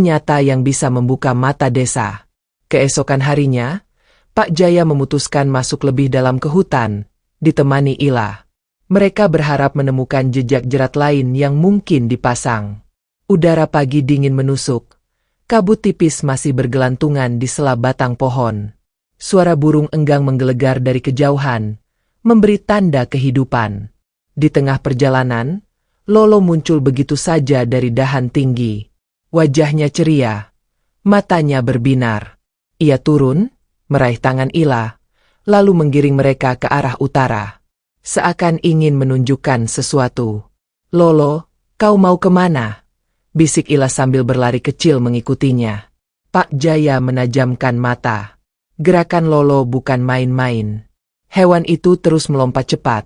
nyata yang bisa membuka mata desa. Keesokan harinya, Pak Jaya memutuskan masuk lebih dalam ke hutan, ditemani Ila. Mereka berharap menemukan jejak jerat lain yang mungkin dipasang. Udara pagi dingin menusuk. Kabut tipis masih bergelantungan di sela batang pohon. Suara burung enggang menggelegar dari kejauhan, memberi tanda kehidupan. Di tengah perjalanan, Lolo muncul begitu saja dari dahan tinggi. Wajahnya ceria, matanya berbinar. Ia turun, meraih tangan Ila, lalu menggiring mereka ke arah utara. Seakan ingin menunjukkan sesuatu. "Lolo, kau mau kemana?" bisik Ila sambil berlari kecil mengikutinya. Pak Jaya menajamkan mata. Gerakan Lolo bukan main-main. Hewan itu terus melompat cepat,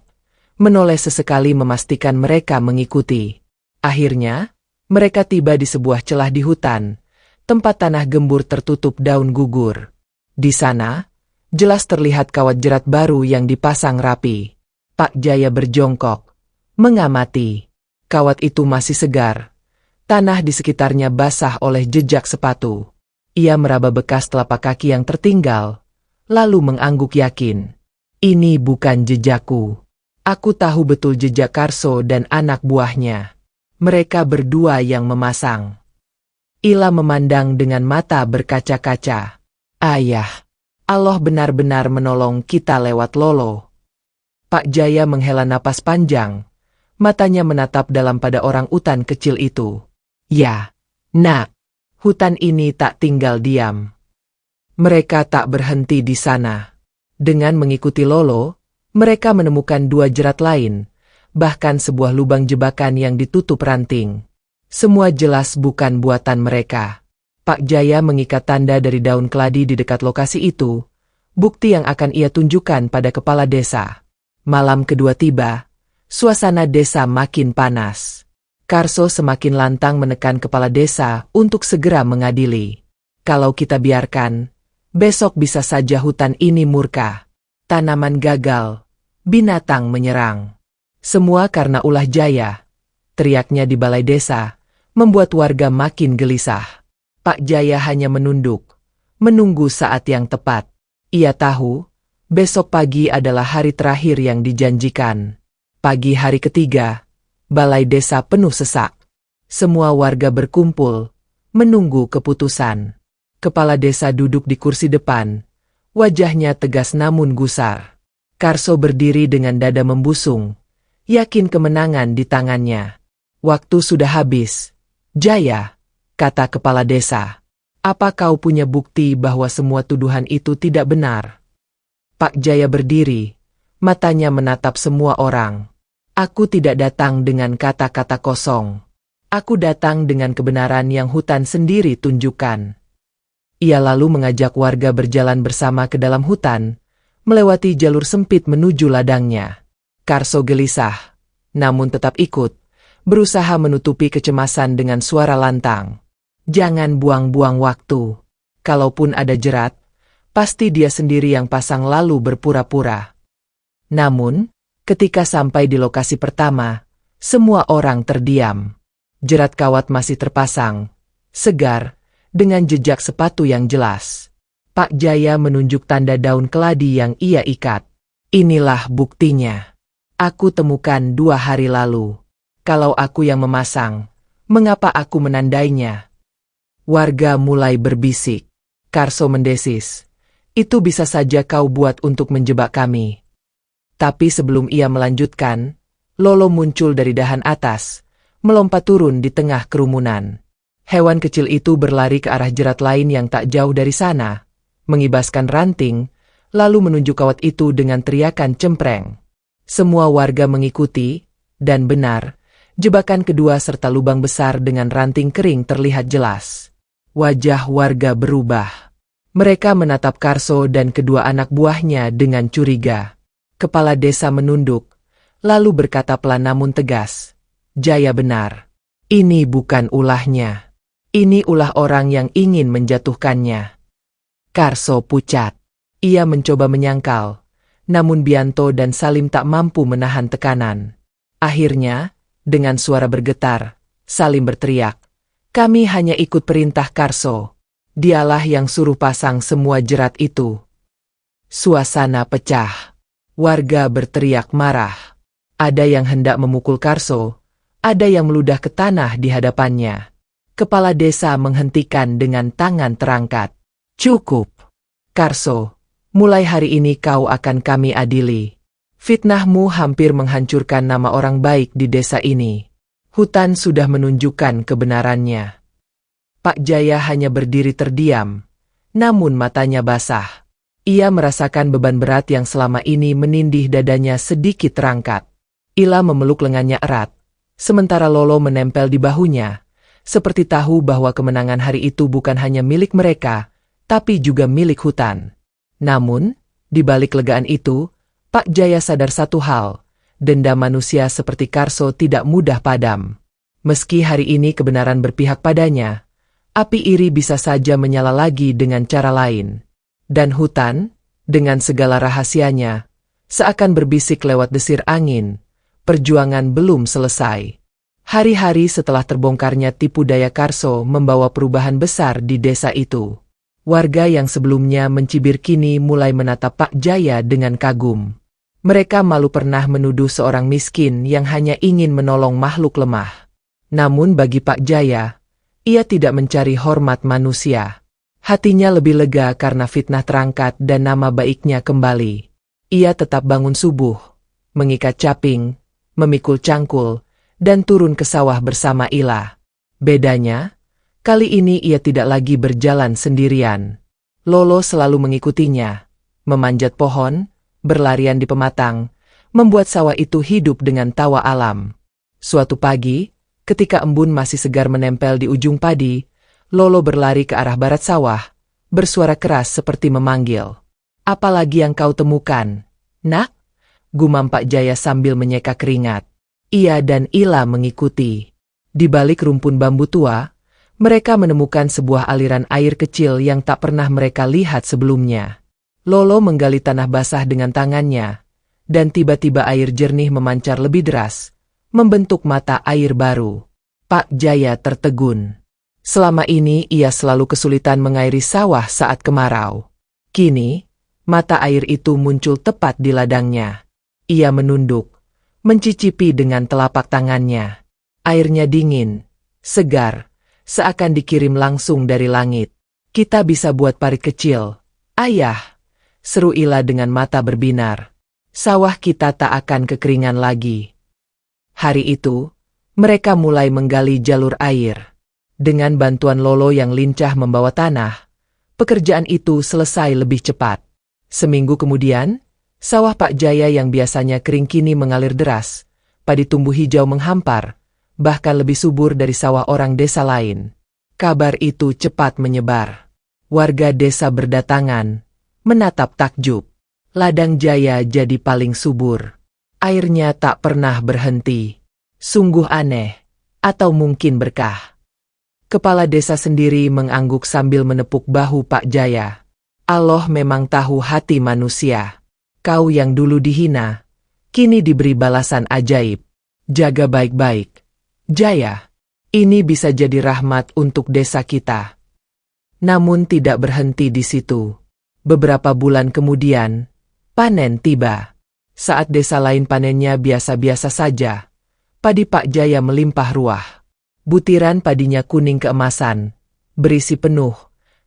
menoleh sesekali memastikan mereka mengikuti. Akhirnya, mereka tiba di sebuah celah di hutan, tempat tanah gembur tertutup daun gugur. Di sana, jelas terlihat kawat jerat baru yang dipasang rapi. Pak Jaya berjongkok, mengamati. Kawat itu masih segar. Tanah di sekitarnya basah oleh jejak sepatu. Ia meraba bekas telapak kaki yang tertinggal, lalu mengangguk yakin. "Ini bukan jejakku. Aku tahu betul jejak Karso dan anak buahnya. Mereka berdua yang memasang." Ila memandang dengan mata berkaca-kaca. "Ayah, Allah benar-benar menolong kita lewat Lolo." Pak Jaya menghela napas panjang. Matanya menatap dalam pada orang utan kecil itu. "Ya, nak, hutan ini tak tinggal diam." Mereka tak berhenti di sana. Dengan mengikuti Lolo, mereka menemukan dua jerat lain, bahkan sebuah lubang jebakan yang ditutup ranting. Semua jelas bukan buatan mereka. Pak Jaya mengikat tanda dari daun keladi di dekat lokasi itu, bukti yang akan ia tunjukkan pada kepala desa. Malam kedua tiba, suasana desa makin panas. Karso semakin lantang menekan kepala desa untuk segera mengadili. "Kalau kita biarkan, besok bisa saja hutan ini murka. Tanaman gagal, binatang menyerang. Semua karena ulah Jaya," teriaknya di balai desa, membuat warga makin gelisah. Pak Jaya hanya menunduk, menunggu saat yang tepat. Ia tahu, besok pagi adalah hari terakhir yang dijanjikan. Pagi hari ketiga, balai desa penuh sesak. Semua warga berkumpul, menunggu keputusan. Kepala desa duduk di kursi depan, wajahnya tegas namun gusar. Karso berdiri dengan dada membusung, yakin kemenangan di tangannya. "Waktu sudah habis. Jaya," kata kepala desa. "Apa kau punya bukti bahwa semua tuduhan itu tidak benar?" Pak Jaya berdiri, matanya menatap semua orang. "Aku tidak datang dengan kata-kata kosong. Aku datang dengan kebenaran yang hutan sendiri tunjukkan." Ia lalu mengajak warga berjalan bersama ke dalam hutan, melewati jalur sempit menuju ladangnya. Karso gelisah, namun tetap ikut, berusaha menutupi kecemasan dengan suara lantang. "Jangan buang-buang waktu. Kalaupun ada jerat, pasti dia sendiri yang pasang lalu berpura-pura." Namun, ketika sampai di lokasi pertama, semua orang terdiam. Jerat kawat masih terpasang, segar, dengan jejak sepatu yang jelas. Pak Jaya menunjuk tanda daun keladi yang ia ikat. "Inilah buktinya. Aku temukan 2 hari lalu. Kalau aku yang memasang, mengapa aku menandainya?" Warga mulai berbisik. Karso mendesis, "Itu bisa saja kau buat untuk menjebak kami." Tapi sebelum ia melanjutkan, Lolo muncul dari dahan atas, melompat turun di tengah kerumunan. Hewan kecil itu berlari ke arah jerat lain yang tak jauh dari sana, mengibaskan ranting, lalu menunjuk kawat itu dengan teriakan cempreng. Semua warga mengikuti, dan benar, jebakan kedua serta lubang besar dengan ranting kering terlihat jelas. Wajah warga berubah. Mereka menatap Karso dan kedua anak buahnya dengan curiga. Kepala desa menunduk, lalu berkata pelan namun tegas, "Jaya benar. Ini bukan ulahnya. Ini ulah orang yang ingin menjatuhkannya." Karso pucat. Ia mencoba menyangkal, namun Bianto dan Salim tak mampu menahan tekanan. Akhirnya, dengan suara bergetar, Salim berteriak, "Kami hanya ikut perintah Karso. Dialah yang suruh pasang semua jerat itu." Suasana pecah. Warga berteriak marah. Ada yang hendak memukul Karso, ada yang meludah ke tanah di hadapannya. Kepala desa menghentikan dengan tangan terangkat. "Cukup. Karso, mulai hari ini kau akan kami adili. Fitnahmu hampir menghancurkan nama orang baik di desa ini. Hutan sudah menunjukkan kebenarannya." Pak Jaya hanya berdiri terdiam, namun matanya basah. Ia merasakan beban berat yang selama ini menindih dadanya sedikit terangkat. Ila memeluk lengannya erat, sementara Lolo menempel di bahunya, seperti tahu bahwa kemenangan hari itu bukan hanya milik mereka, tapi juga milik hutan. Namun, di balik legaan itu, Pak Jaya sadar satu hal, dendam manusia seperti Karso tidak mudah padam. Meski hari ini kebenaran berpihak padanya, api iri bisa saja menyala lagi dengan cara lain. Dan hutan, dengan segala rahasianya, seakan berbisik lewat desir angin, perjuangan belum selesai. Hari-hari setelah terbongkarnya tipu daya Karso membawa perubahan besar di desa itu. Warga yang sebelumnya mencibir kini mulai menatap Pak Jaya dengan kagum. Mereka malu pernah menuduh seorang miskin yang hanya ingin menolong makhluk lemah. Namun bagi Pak Jaya, ia tidak mencari hormat manusia. Hatinya lebih lega karena fitnah terangkat dan nama baiknya kembali. Ia tetap bangun subuh, mengikat caping, memikul cangkul, dan turun ke sawah bersama Ila. Bedanya, kali ini ia tidak lagi berjalan sendirian. Lolo selalu mengikutinya, memanjat pohon, berlarian di pematang, membuat sawah itu hidup dengan tawa alam. Suatu pagi, ketika embun masih segar menempel di ujung padi, Lolo berlari ke arah barat sawah, bersuara keras seperti memanggil. "Apalagi yang kau temukan, Nak?" gumam Pak Jaya sambil menyeka keringat. Ia dan Ila mengikuti. Di balik rumpun bambu tua, mereka menemukan sebuah aliran air kecil yang tak pernah mereka lihat sebelumnya. Lolo menggali tanah basah dengan tangannya, dan tiba-tiba air jernih memancar lebih deras, membentuk mata air baru. Pak Jaya tertegun. Selama ini ia selalu kesulitan mengairi sawah saat kemarau. Kini, mata air itu muncul tepat di ladangnya. Ia menunduk, mencicipi dengan telapak tangannya. Airnya dingin, segar, seakan dikirim langsung dari langit. "Kita bisa buat parit kecil, Ayah," seru Ila dengan mata berbinar. "Sawah kita tak akan kekeringan lagi." Hari itu, mereka mulai menggali jalur air. Dengan bantuan Lolo yang lincah membawa tanah, pekerjaan itu selesai lebih cepat. Seminggu kemudian, sawah Pak Jaya yang biasanya kering kini mengalir deras, padi tumbuh hijau menghampar, bahkan lebih subur dari sawah orang desa lain. Kabar itu cepat menyebar. Warga desa berdatangan, menatap takjub. Ladang Jaya jadi paling subur. Airnya tak pernah berhenti. Sungguh aneh, atau mungkin berkah. Kepala desa sendiri mengangguk sambil menepuk bahu Pak Jaya. Allah memang tahu hati manusia. Kau yang dulu dihina, kini diberi balasan ajaib. Jaga baik-baik, Jaya. Ini bisa jadi rahmat untuk desa kita. Namun tidak berhenti di situ. Beberapa bulan kemudian, panen tiba. Saat desa lain panennya biasa-biasa saja, padi Pak Jaya melimpah ruah. Butiran padinya kuning keemasan, berisi penuh,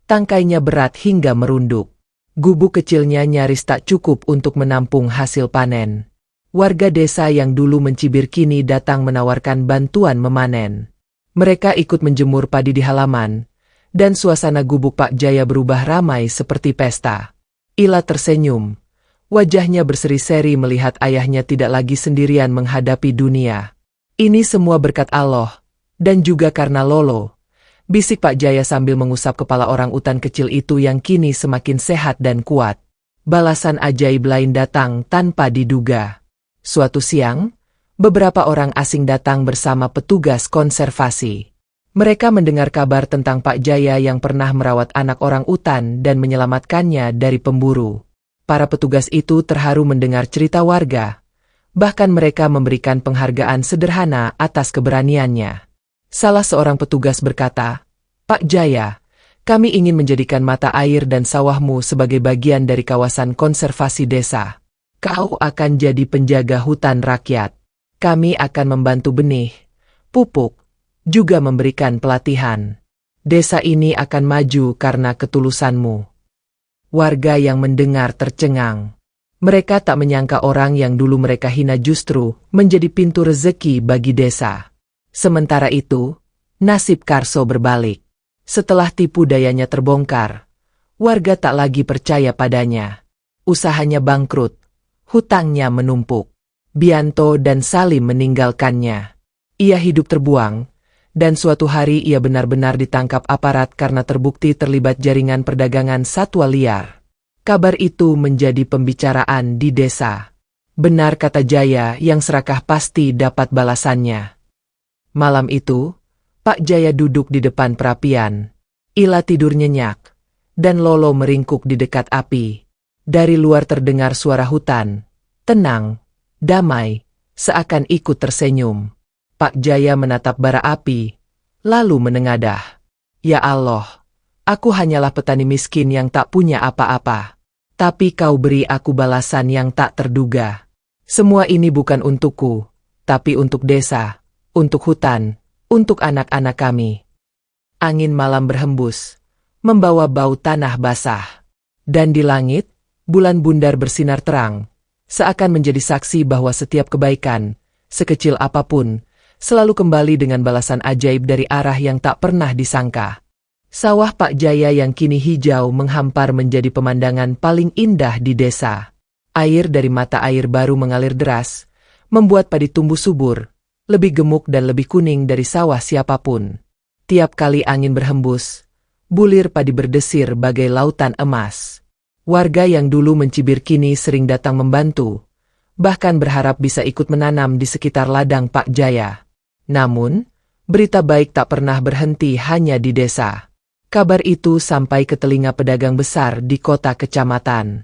tangkainya berat hingga merunduk. Gubuk kecilnya nyaris tak cukup untuk menampung hasil panen. Warga desa yang dulu mencibir kini datang menawarkan bantuan memanen. Mereka ikut menjemur padi di halaman, dan suasana gubuk Pak Jaya berubah ramai seperti pesta. Ila tersenyum. Wajahnya berseri-seri melihat ayahnya tidak lagi sendirian menghadapi dunia. "Ini semua berkat Allah, dan juga karena Lolo," bisik Pak Jaya sambil mengusap kepala orang utan kecil itu yang kini semakin sehat dan kuat. Balasan ajaib lain datang tanpa diduga. Suatu siang, beberapa orang asing datang bersama petugas konservasi. Mereka mendengar kabar tentang Pak Jaya yang pernah merawat anak orang utan dan menyelamatkannya dari pemburu. Para petugas itu terharu mendengar cerita warga. Bahkan mereka memberikan penghargaan sederhana atas keberaniannya. Salah seorang petugas berkata, "Pak Jaya, kami ingin menjadikan mata air dan sawahmu sebagai bagian dari kawasan konservasi desa. Kau akan jadi penjaga hutan rakyat. Kami akan membantu benih, pupuk, juga memberikan pelatihan. Desa ini akan maju karena ketulusanmu." Warga yang mendengar tercengang. Mereka tak menyangka orang yang dulu mereka hina justru menjadi pintu rezeki bagi desa. Sementara itu, nasib Karso berbalik. Setelah tipu dayanya terbongkar, warga tak lagi percaya padanya. Usahanya bangkrut, hutangnya menumpuk. Bianto dan Salim meninggalkannya. Ia hidup terbuang, dan suatu hari ia benar-benar ditangkap aparat karena terbukti terlibat jaringan perdagangan satwa liar. Kabar itu menjadi pembicaraan di desa. Benar kata Jaya, yang serakah pasti dapat balasannya. Malam itu, Pak Jaya duduk di depan perapian. Ila tidur nyenyak, dan Lolo meringkuk di dekat api. Dari luar terdengar suara hutan, tenang, damai, seakan ikut tersenyum. Pak Jaya menatap bara api, lalu menengadah. Ya Allah, aku hanyalah petani miskin yang tak punya apa-apa. Tapi kau beri aku balasan yang tak terduga. Semua ini bukan untukku, tapi untuk desa, untuk hutan, untuk anak-anak kami. Angin malam berhembus, membawa bau tanah basah. Dan di langit, bulan bundar bersinar terang, seakan menjadi saksi bahwa setiap kebaikan, sekecil apapun, selalu kembali dengan balasan ajaib dari arah yang tak pernah disangka. Sawah Pak Jaya yang kini hijau menghampar menjadi pemandangan paling indah di desa. Air dari mata air baru mengalir deras, membuat padi tumbuh subur, lebih gemuk dan lebih kuning dari sawah siapapun. Tiap kali angin berhembus, bulir padi berdesir bagai lautan emas. Warga yang dulu mencibir kini sering datang membantu, bahkan berharap bisa ikut menanam di sekitar ladang Pak Jaya. Namun, berita baik tak pernah berhenti hanya di desa. Kabar itu sampai ke telinga pedagang besar di kota kecamatan.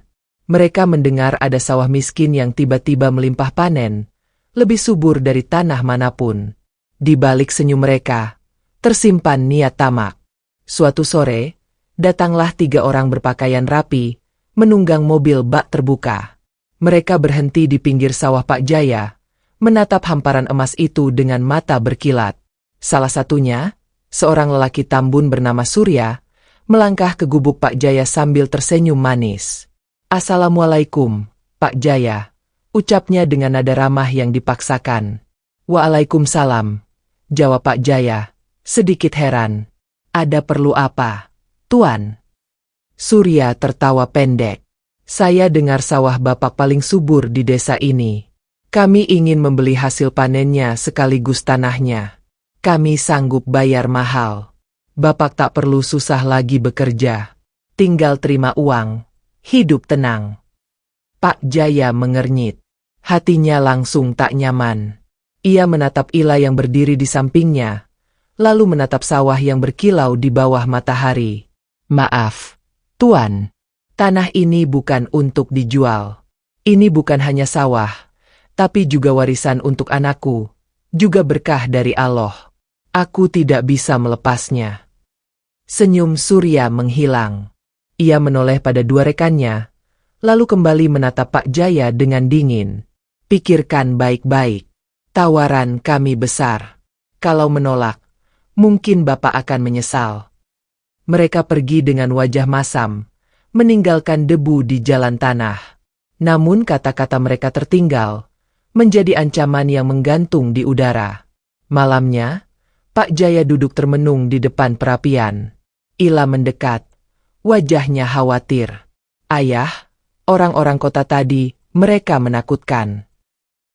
Mereka mendengar ada sawah miskin yang tiba-tiba melimpah panen, lebih subur dari tanah manapun. Di balik senyum mereka, tersimpan niat tamak. Suatu sore, datanglah 3 orang berpakaian rapi, menunggang mobil bak terbuka. Mereka berhenti di pinggir sawah Pak Jaya, menatap hamparan emas itu dengan mata berkilat. Salah satunya, seorang lelaki tambun bernama Surya, melangkah ke gubuk Pak Jaya sambil tersenyum manis. "Assalamualaikum, Pak Jaya," ucapnya dengan nada ramah yang dipaksakan. "Waalaikumsalam," jawab Pak Jaya, sedikit heran. "Ada perlu apa, Tuan?" Surya tertawa pendek. "Saya dengar sawah Bapak paling subur di desa ini. Kami ingin membeli hasil panennya sekaligus tanahnya. Kami sanggup bayar mahal. Bapak tak perlu susah lagi bekerja. Tinggal terima uang, hidup tenang." Pak Jaya mengernyit. Hatinya langsung tak nyaman. Ia menatap Ila yang berdiri di sampingnya, lalu menatap sawah yang berkilau di bawah matahari. "Maaf, Tuan. Tanah ini bukan untuk dijual. Ini bukan hanya sawah, tapi juga warisan untuk anakku, juga berkah dari Allah. Aku tidak bisa melepasnya." Senyum Surya menghilang. Ia menoleh pada 2 rekannya, lalu kembali menatap Pak Jaya dengan dingin. "Pikirkan baik-baik. Tawaran kami besar. Kalau menolak, mungkin Bapak akan menyesal." Mereka pergi dengan wajah masam, meninggalkan debu di jalan tanah. Namun kata-kata mereka tertinggal, menjadi ancaman yang menggantung di udara. Malamnya, Pak Jaya duduk termenung di depan perapian. Ila mendekat, wajahnya khawatir. "Ayah, orang-orang kota tadi, mereka menakutkan."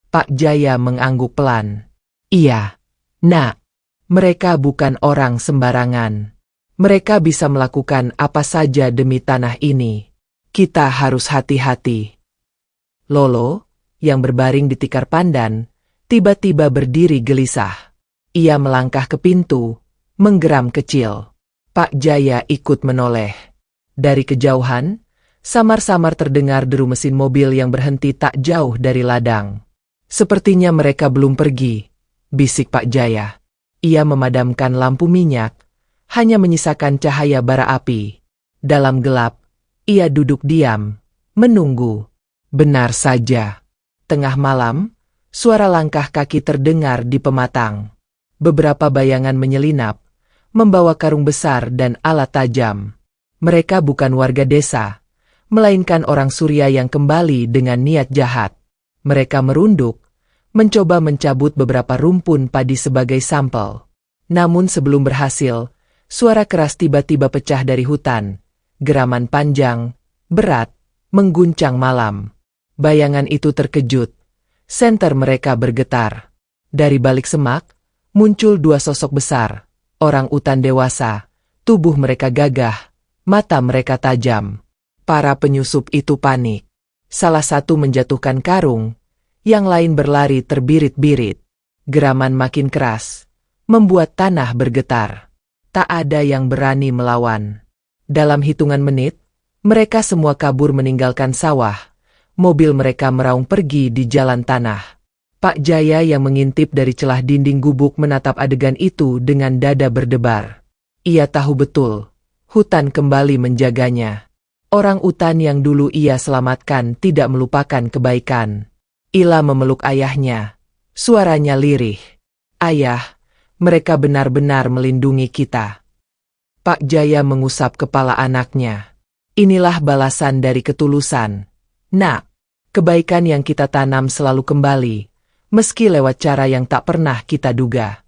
Pak Jaya mengangguk pelan. "Iya, Nak. Mereka bukan orang sembarangan. Mereka bisa melakukan apa saja demi tanah ini. Kita harus hati-hati." Lolo, yang berbaring di tikar pandan, tiba-tiba berdiri gelisah. Ia melangkah ke pintu, menggeram kecil. Pak Jaya ikut menoleh. Dari kejauhan, samar-samar terdengar deru mesin mobil yang berhenti tak jauh dari ladang. "Sepertinya mereka belum pergi," bisik Pak Jaya. Ia memadamkan lampu minyak, hanya menyisakan cahaya bara api. Dalam gelap, ia duduk diam, menunggu. Benar saja. Tengah malam, suara langkah kaki terdengar di pematang. Beberapa bayangan menyelinap, membawa karung besar dan alat tajam. Mereka bukan warga desa, melainkan orang Surya yang kembali dengan niat jahat. Mereka merunduk, mencoba mencabut beberapa rumpun padi sebagai sampel. Namun sebelum berhasil, suara keras tiba-tiba pecah dari hutan. Geraman panjang, berat, mengguncang malam. Bayangan itu terkejut. Senter mereka bergetar. Dari balik semak, muncul dua sosok besar. Orang utan dewasa. Tubuh mereka gagah. Mata mereka tajam. Para penyusup itu panik. Salah satu menjatuhkan karung. Yang lain berlari terbirit-birit. Geraman makin keras. Membuat tanah bergetar. Tak ada yang berani melawan. Dalam hitungan menit, mereka semua kabur meninggalkan sawah. Mobil mereka meraung pergi di jalan tanah. Pak Jaya yang mengintip dari celah dinding gubuk menatap adegan itu dengan dada berdebar. Ia tahu betul, hutan kembali menjaganya. Orang utan yang dulu ia selamatkan tidak melupakan kebaikan. Ila memeluk ayahnya. Suaranya lirih. Ayah, mereka benar-benar melindungi kita. Pak Jaya mengusap kepala anaknya. Inilah balasan dari ketulusan. Nak, kebaikan yang kita tanam selalu kembali, meski lewat cara yang tak pernah kita duga.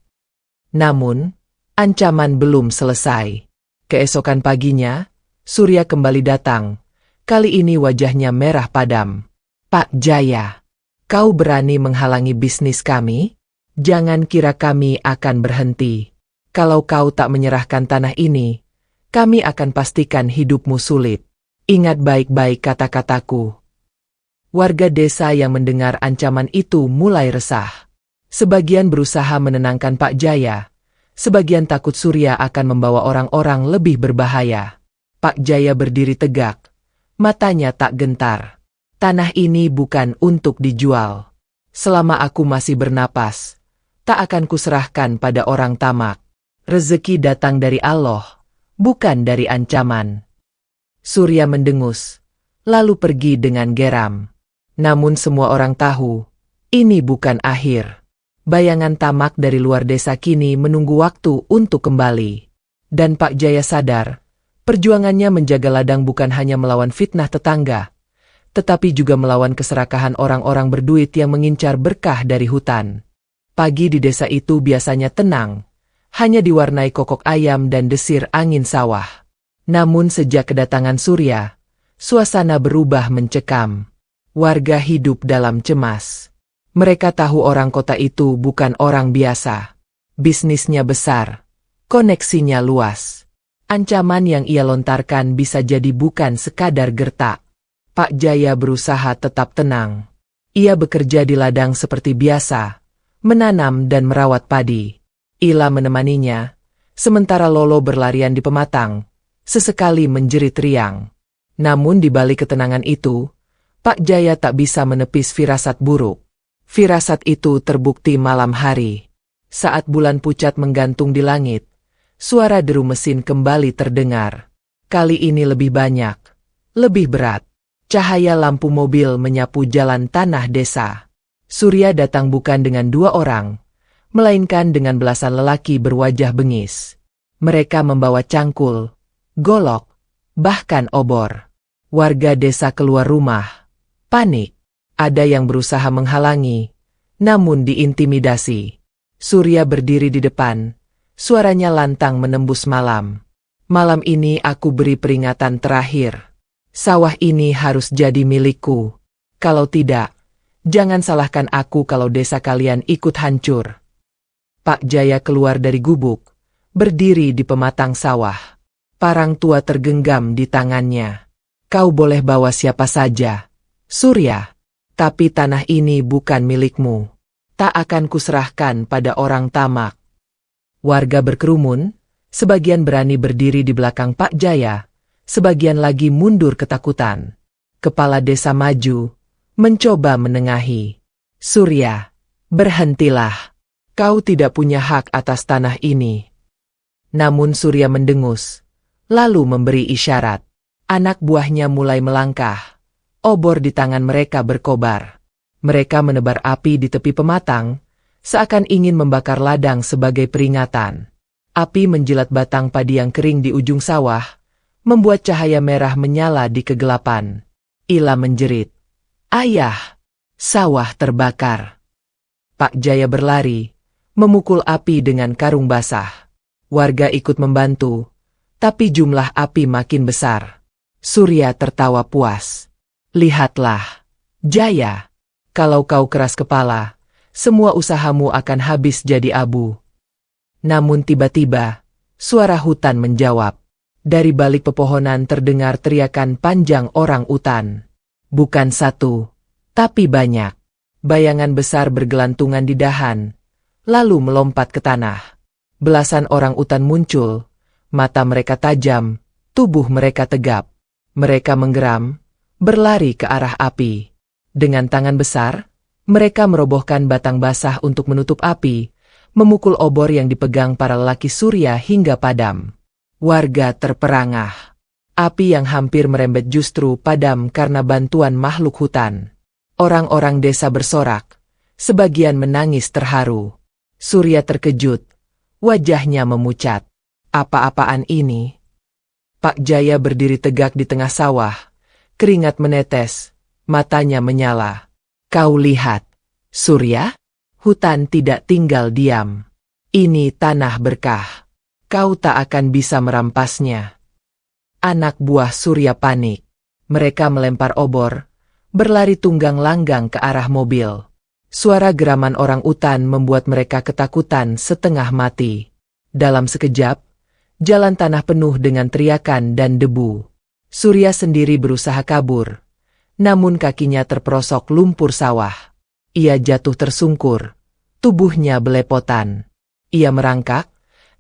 Namun, ancaman belum selesai. Keesokan paginya, Surya kembali datang. Kali ini wajahnya merah padam. Pak Jaya, kau berani menghalangi bisnis kami? Jangan kira kami akan berhenti. Kalau kau tak menyerahkan tanah ini, kami akan pastikan hidupmu sulit. Ingat baik-baik kata-kataku. Warga desa yang mendengar ancaman itu mulai resah. Sebagian berusaha menenangkan Pak Jaya. Sebagian takut Surya akan membawa orang-orang lebih berbahaya. Pak Jaya berdiri tegak. Matanya tak gentar. Tanah ini bukan untuk dijual. Selama aku masih bernapas, tak akan kuserahkan pada orang tamak. Rezeki datang dari Allah, bukan dari ancaman. Surya mendengus, lalu pergi dengan geram. Namun semua orang tahu, ini bukan akhir. Bayangan tamak dari luar desa kini menunggu waktu untuk kembali. Dan Pak Jaya sadar, perjuangannya menjaga ladang bukan hanya melawan fitnah tetangga, tetapi juga melawan keserakahan orang-orang berduit yang mengincar berkah dari hutan. Pagi di desa itu biasanya tenang, hanya diwarnai kokok ayam dan desir angin sawah. Namun sejak kedatangan Surya, suasana berubah mencekam. Warga hidup dalam cemas. Mereka tahu orang kota itu bukan orang biasa. Bisnisnya besar, koneksinya luas. Ancaman yang ia lontarkan bisa jadi bukan sekadar gertak. Pak Jaya berusaha tetap tenang. Ia bekerja di ladang seperti biasa, menanam dan merawat padi. Ila menemaninya, sementara Lolo berlarian di pematang, sesekali menjerit riang. Namun di balik ketenangan itu, Pak Jaya tak bisa menepis firasat buruk. Firasat itu terbukti malam hari. Saat bulan pucat menggantung di langit, suara deru mesin kembali terdengar. Kali ini lebih banyak, lebih berat. Cahaya lampu mobil menyapu jalan tanah desa. Surya datang bukan dengan dua orang, melainkan dengan belasan lelaki berwajah bengis. Mereka membawa cangkul, golok, bahkan obor. Warga desa keluar rumah. Panik. Ada yang berusaha menghalangi, namun diintimidasi. Surya berdiri di depan. Suaranya lantang menembus malam. Malam ini aku beri peringatan terakhir. Sawah ini harus jadi milikku. Kalau tidak, jangan salahkan aku kalau desa kalian ikut hancur. Pak Jaya keluar dari gubuk, berdiri di pematang sawah. Parang tua tergenggam di tangannya. Kau boleh bawa siapa saja, Surya, tapi tanah ini bukan milikmu. Tak akan kuserahkan pada orang tamak. Warga berkerumun, sebagian berani berdiri di belakang Pak Jaya, sebagian lagi mundur ketakutan. Kepala desa maju, mencoba menengahi. Surya, berhentilah. Kau tidak punya hak atas tanah ini. Namun Surya mendengus, lalu memberi isyarat. Anak buahnya mulai melangkah. Obor di tangan mereka berkobar. Mereka menebar api di tepi pematang, seakan ingin membakar ladang sebagai peringatan. Api menjilat batang padi yang kering di ujung sawah, membuat cahaya merah menyala di kegelapan. Ila menjerit, "Ayah, sawah terbakar." Pak Jaya berlari, memukul api dengan karung basah. Warga ikut membantu, tapi jumlah api makin besar. Surya tertawa puas. Lihatlah, Jaya. Kalau kau keras kepala, semua usahamu akan habis jadi abu. Namun tiba-tiba, suara hutan menjawab. Dari balik pepohonan terdengar teriakan panjang orang utan. Bukan satu, tapi banyak. Bayangan besar bergelantungan di dahan, lalu melompat ke tanah. Belasan orang utan muncul, mata mereka tajam, tubuh mereka tegap. Mereka menggeram, berlari ke arah api. Dengan tangan besar, mereka merobohkan batang basah untuk menutup api, memukul obor yang dipegang para lelaki Surya hingga padam. Warga terperangah. Api yang hampir merembet justru padam karena bantuan makhluk hutan. Orang-orang desa bersorak, sebagian menangis terharu. Surya terkejut, wajahnya memucat. Apa-apaan ini? Pak Jaya berdiri tegak di tengah sawah, keringat menetes, matanya menyala. Kau lihat, Surya? Hutan tidak tinggal diam. Ini tanah berkah. Kau tak akan bisa merampasnya. Anak buah Surya panik. Mereka melempar obor, berlari tunggang langgang ke arah mobil. Suara geraman orang utan membuat mereka ketakutan setengah mati. Dalam sekejap, jalan tanah penuh dengan teriakan dan debu. Surya sendiri berusaha kabur, namun kakinya terperosok lumpur sawah. Ia jatuh tersungkur, tubuhnya belepotan. Ia merangkak,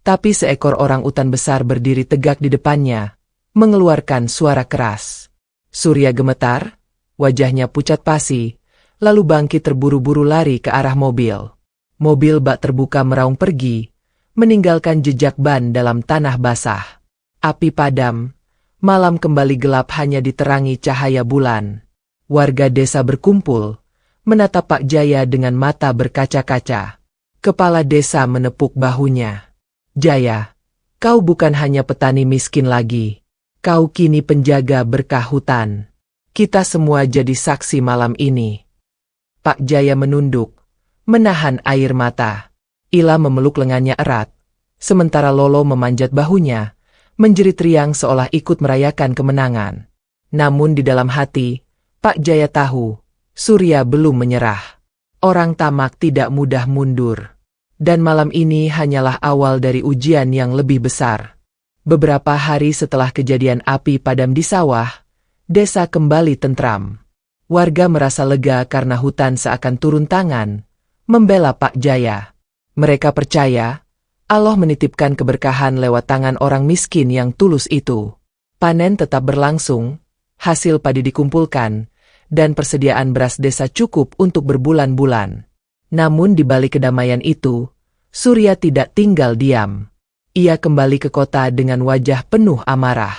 tapi seekor orang utan besar berdiri tegak di depannya, mengeluarkan suara keras. Surya gemetar, wajahnya pucat pasi, lalu bangkit terburu-buru lari ke arah mobil. Mobil bak terbuka meraung pergi, meninggalkan jejak ban dalam tanah basah. Api padam, malam kembali gelap hanya diterangi cahaya bulan. Warga desa berkumpul, menatap Pak Jaya dengan mata berkaca-kaca. Kepala desa menepuk bahunya. Jaya, kau bukan hanya petani miskin lagi. Kau kini penjaga berkah hutan. Kita semua jadi saksi malam ini. Pak Jaya menunduk, menahan air mata. Ila memeluk lengannya erat, sementara Lolo memanjat bahunya, menjerit riang seolah ikut merayakan kemenangan. Namun di dalam hati, Pak Jaya tahu, Surya belum menyerah. Orang tamak tidak mudah mundur. Dan malam ini hanyalah awal dari ujian yang lebih besar. Beberapa hari setelah kejadian api padam di sawah, desa kembali tentram. Warga merasa lega karena hutan seakan turun tangan, membela Pak Jaya. Mereka percaya, Allah menitipkan keberkahan lewat tangan orang miskin yang tulus itu. Panen tetap berlangsung, hasil padi dikumpulkan, dan persediaan beras desa cukup untuk berbulan-bulan. Namun di balik kedamaian itu, Surya tidak tinggal diam. Ia kembali ke kota dengan wajah penuh amarah.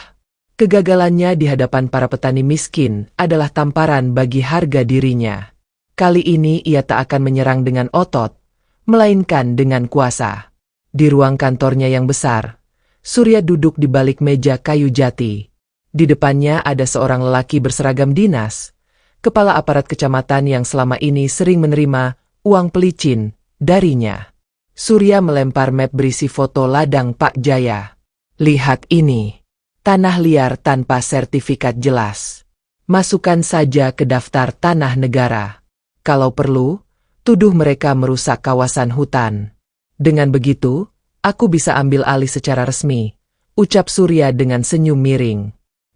Kegagalannya di hadapan para petani miskin adalah tamparan bagi harga dirinya. Kali ini ia tak akan menyerang dengan otot, melainkan dengan kuasa. Di ruang kantornya yang besar, Surya duduk di balik meja kayu jati. Di depannya ada seorang lelaki berseragam dinas, kepala aparat kecamatan yang selama ini sering menerima uang pelicin darinya. Surya melempar map berisi foto ladang Pak Jaya. Lihat ini. Tanah liar tanpa sertifikat jelas. Masukkan saja ke daftar tanah negara. Kalau perlu, tuduh mereka merusak kawasan hutan. Dengan begitu, aku bisa ambil alih secara resmi, ucap Surya dengan senyum miring.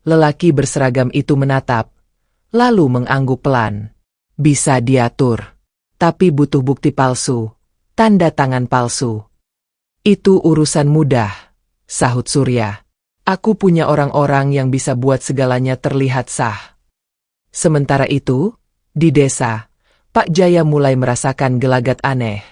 Lelaki berseragam itu menatap, lalu mengangguk pelan. Bisa diatur, tapi butuh bukti palsu, tanda tangan palsu. Itu urusan mudah, sahut Surya. Aku punya orang-orang yang bisa buat segalanya terlihat sah. Sementara itu, di desa, Pak Jaya mulai merasakan gelagat aneh.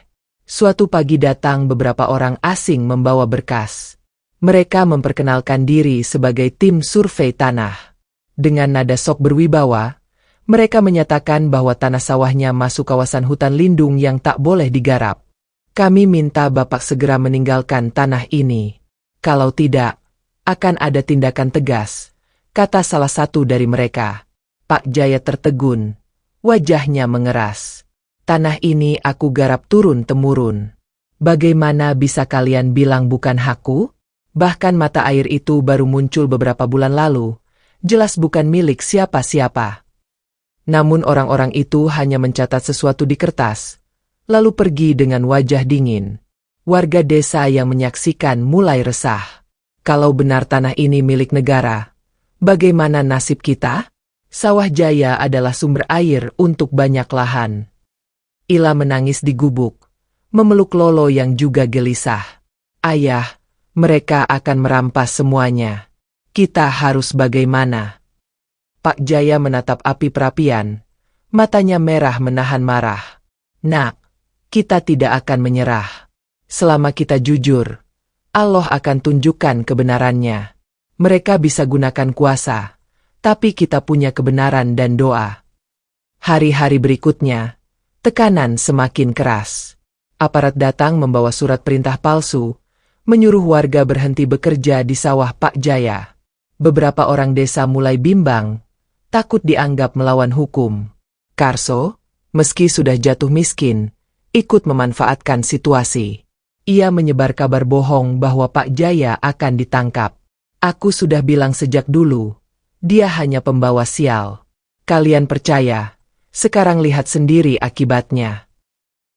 Suatu pagi datang beberapa orang asing membawa berkas. Mereka memperkenalkan diri sebagai tim survei tanah. Dengan nada sok berwibawa, mereka menyatakan bahwa tanah sawahnya masuk kawasan hutan lindung yang tak boleh digarap. Kami minta Bapak segera meninggalkan tanah ini. Kalau tidak, akan ada tindakan tegas, kata salah satu dari mereka. Pak Jaya tertegun, wajahnya mengeras. Tanah ini aku garap turun-temurun. Bagaimana bisa kalian bilang bukan hakku? Bahkan mata air itu baru muncul beberapa bulan lalu, jelas bukan milik siapa-siapa. Namun orang-orang itu hanya mencatat sesuatu di kertas, lalu pergi dengan wajah dingin. Warga desa yang menyaksikan mulai resah. Kalau benar tanah ini milik negara, bagaimana nasib kita? Sawah Jaya adalah sumber air untuk banyak lahan. Ila menangis di gubuk, memeluk Lolo yang juga gelisah. Ayah, mereka akan merampas semuanya. Kita harus bagaimana? Pak Jaya menatap api perapian, matanya merah menahan marah. Nak, kita tidak akan menyerah. Selama kita jujur, Allah akan tunjukkan kebenarannya. Mereka bisa gunakan kuasa, tapi kita punya kebenaran dan doa. Hari-hari berikutnya, tekanan semakin keras. Aparat datang membawa surat perintah palsu, menyuruh warga berhenti bekerja di sawah Pak Jaya. Beberapa orang desa mulai bimbang, takut dianggap melawan hukum. Karso, meski sudah jatuh miskin, ikut memanfaatkan situasi. Ia menyebar kabar bohong bahwa Pak Jaya akan ditangkap. Aku sudah bilang sejak dulu, dia hanya pembawa sial. Kalian percaya, sekarang lihat sendiri akibatnya.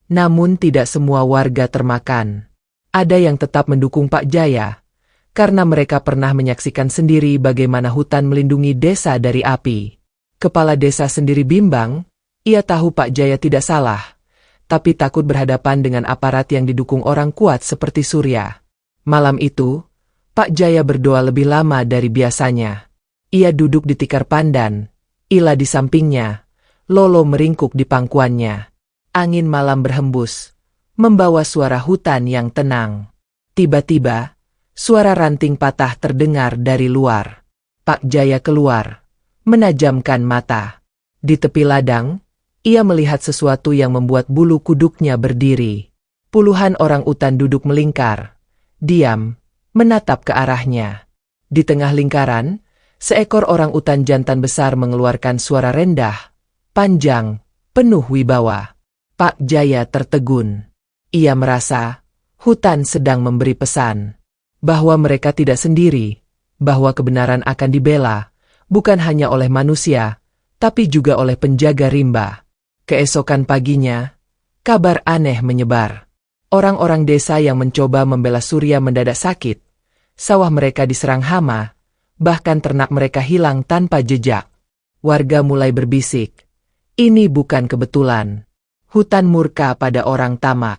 Namun tidak semua warga termakan. Ada yang tetap mendukung Pak Jaya, karena mereka pernah menyaksikan sendiri bagaimana hutan melindungi desa dari api. Kepala desa sendiri bimbang, ia tahu Pak Jaya tidak salah, tapi takut berhadapan dengan aparat yang didukung orang kuat seperti Surya. Malam itu, Pak Jaya berdoa lebih lama dari biasanya. Ia duduk di tikar pandan, Ila di sampingnya, Lolo meringkuk di pangkuannya. Angin malam berhembus, membawa suara hutan yang tenang. Tiba-tiba, suara ranting patah terdengar dari luar. Pak Jaya keluar, menajamkan mata. Di tepi ladang, ia melihat sesuatu yang membuat bulu kuduknya berdiri. Puluhan orang utan duduk melingkar, diam, menatap ke arahnya. Di tengah lingkaran, seekor orang utan jantan besar mengeluarkan suara rendah, panjang, penuh wibawa. Pak Jaya tertegun. Ia merasa, hutan sedang memberi pesan, bahwa mereka tidak sendiri, bahwa kebenaran akan dibela, bukan hanya oleh manusia, tapi juga oleh penjaga rimba. Keesokan paginya, kabar aneh menyebar. Orang-orang desa yang mencoba membela Surya mendadak sakit. Sawah mereka diserang hama, bahkan ternak mereka hilang tanpa jejak. Warga mulai berbisik, ini bukan kebetulan. Hutan murka pada orang tamak.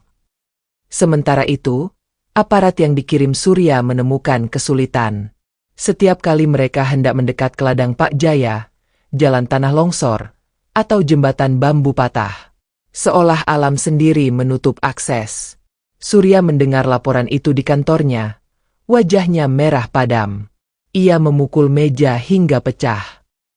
Sementara itu, aparat yang dikirim Surya menemukan kesulitan. Setiap kali mereka hendak mendekat ke ladang Pak Jaya, jalan tanah longsor, atau jembatan bambu patah. Seolah alam sendiri menutup akses. Surya mendengar laporan itu di kantornya. Wajahnya merah padam. Ia memukul meja hingga pecah.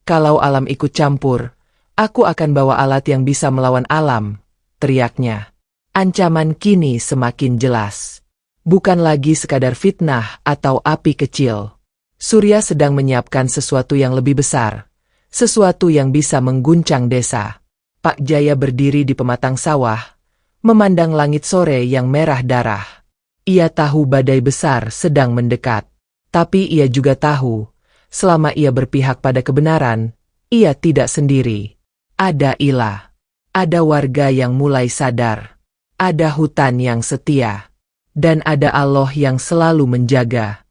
Kalau alam ikut campur, aku akan bawa alat yang bisa melawan alam, teriaknya. Ancaman kini semakin jelas. Bukan lagi sekadar fitnah atau api kecil. Surya sedang menyiapkan sesuatu yang lebih besar. Sesuatu yang bisa mengguncang desa. Pak Jaya berdiri di pematang sawah, memandang langit sore yang merah darah. Ia tahu badai besar sedang mendekat. Tapi ia juga tahu, selama ia berpihak pada kebenaran, ia tidak sendiri. Ada Ila. Ada warga yang mulai sadar. Ada hutan yang setia. Dan ada Allah yang selalu menjaga.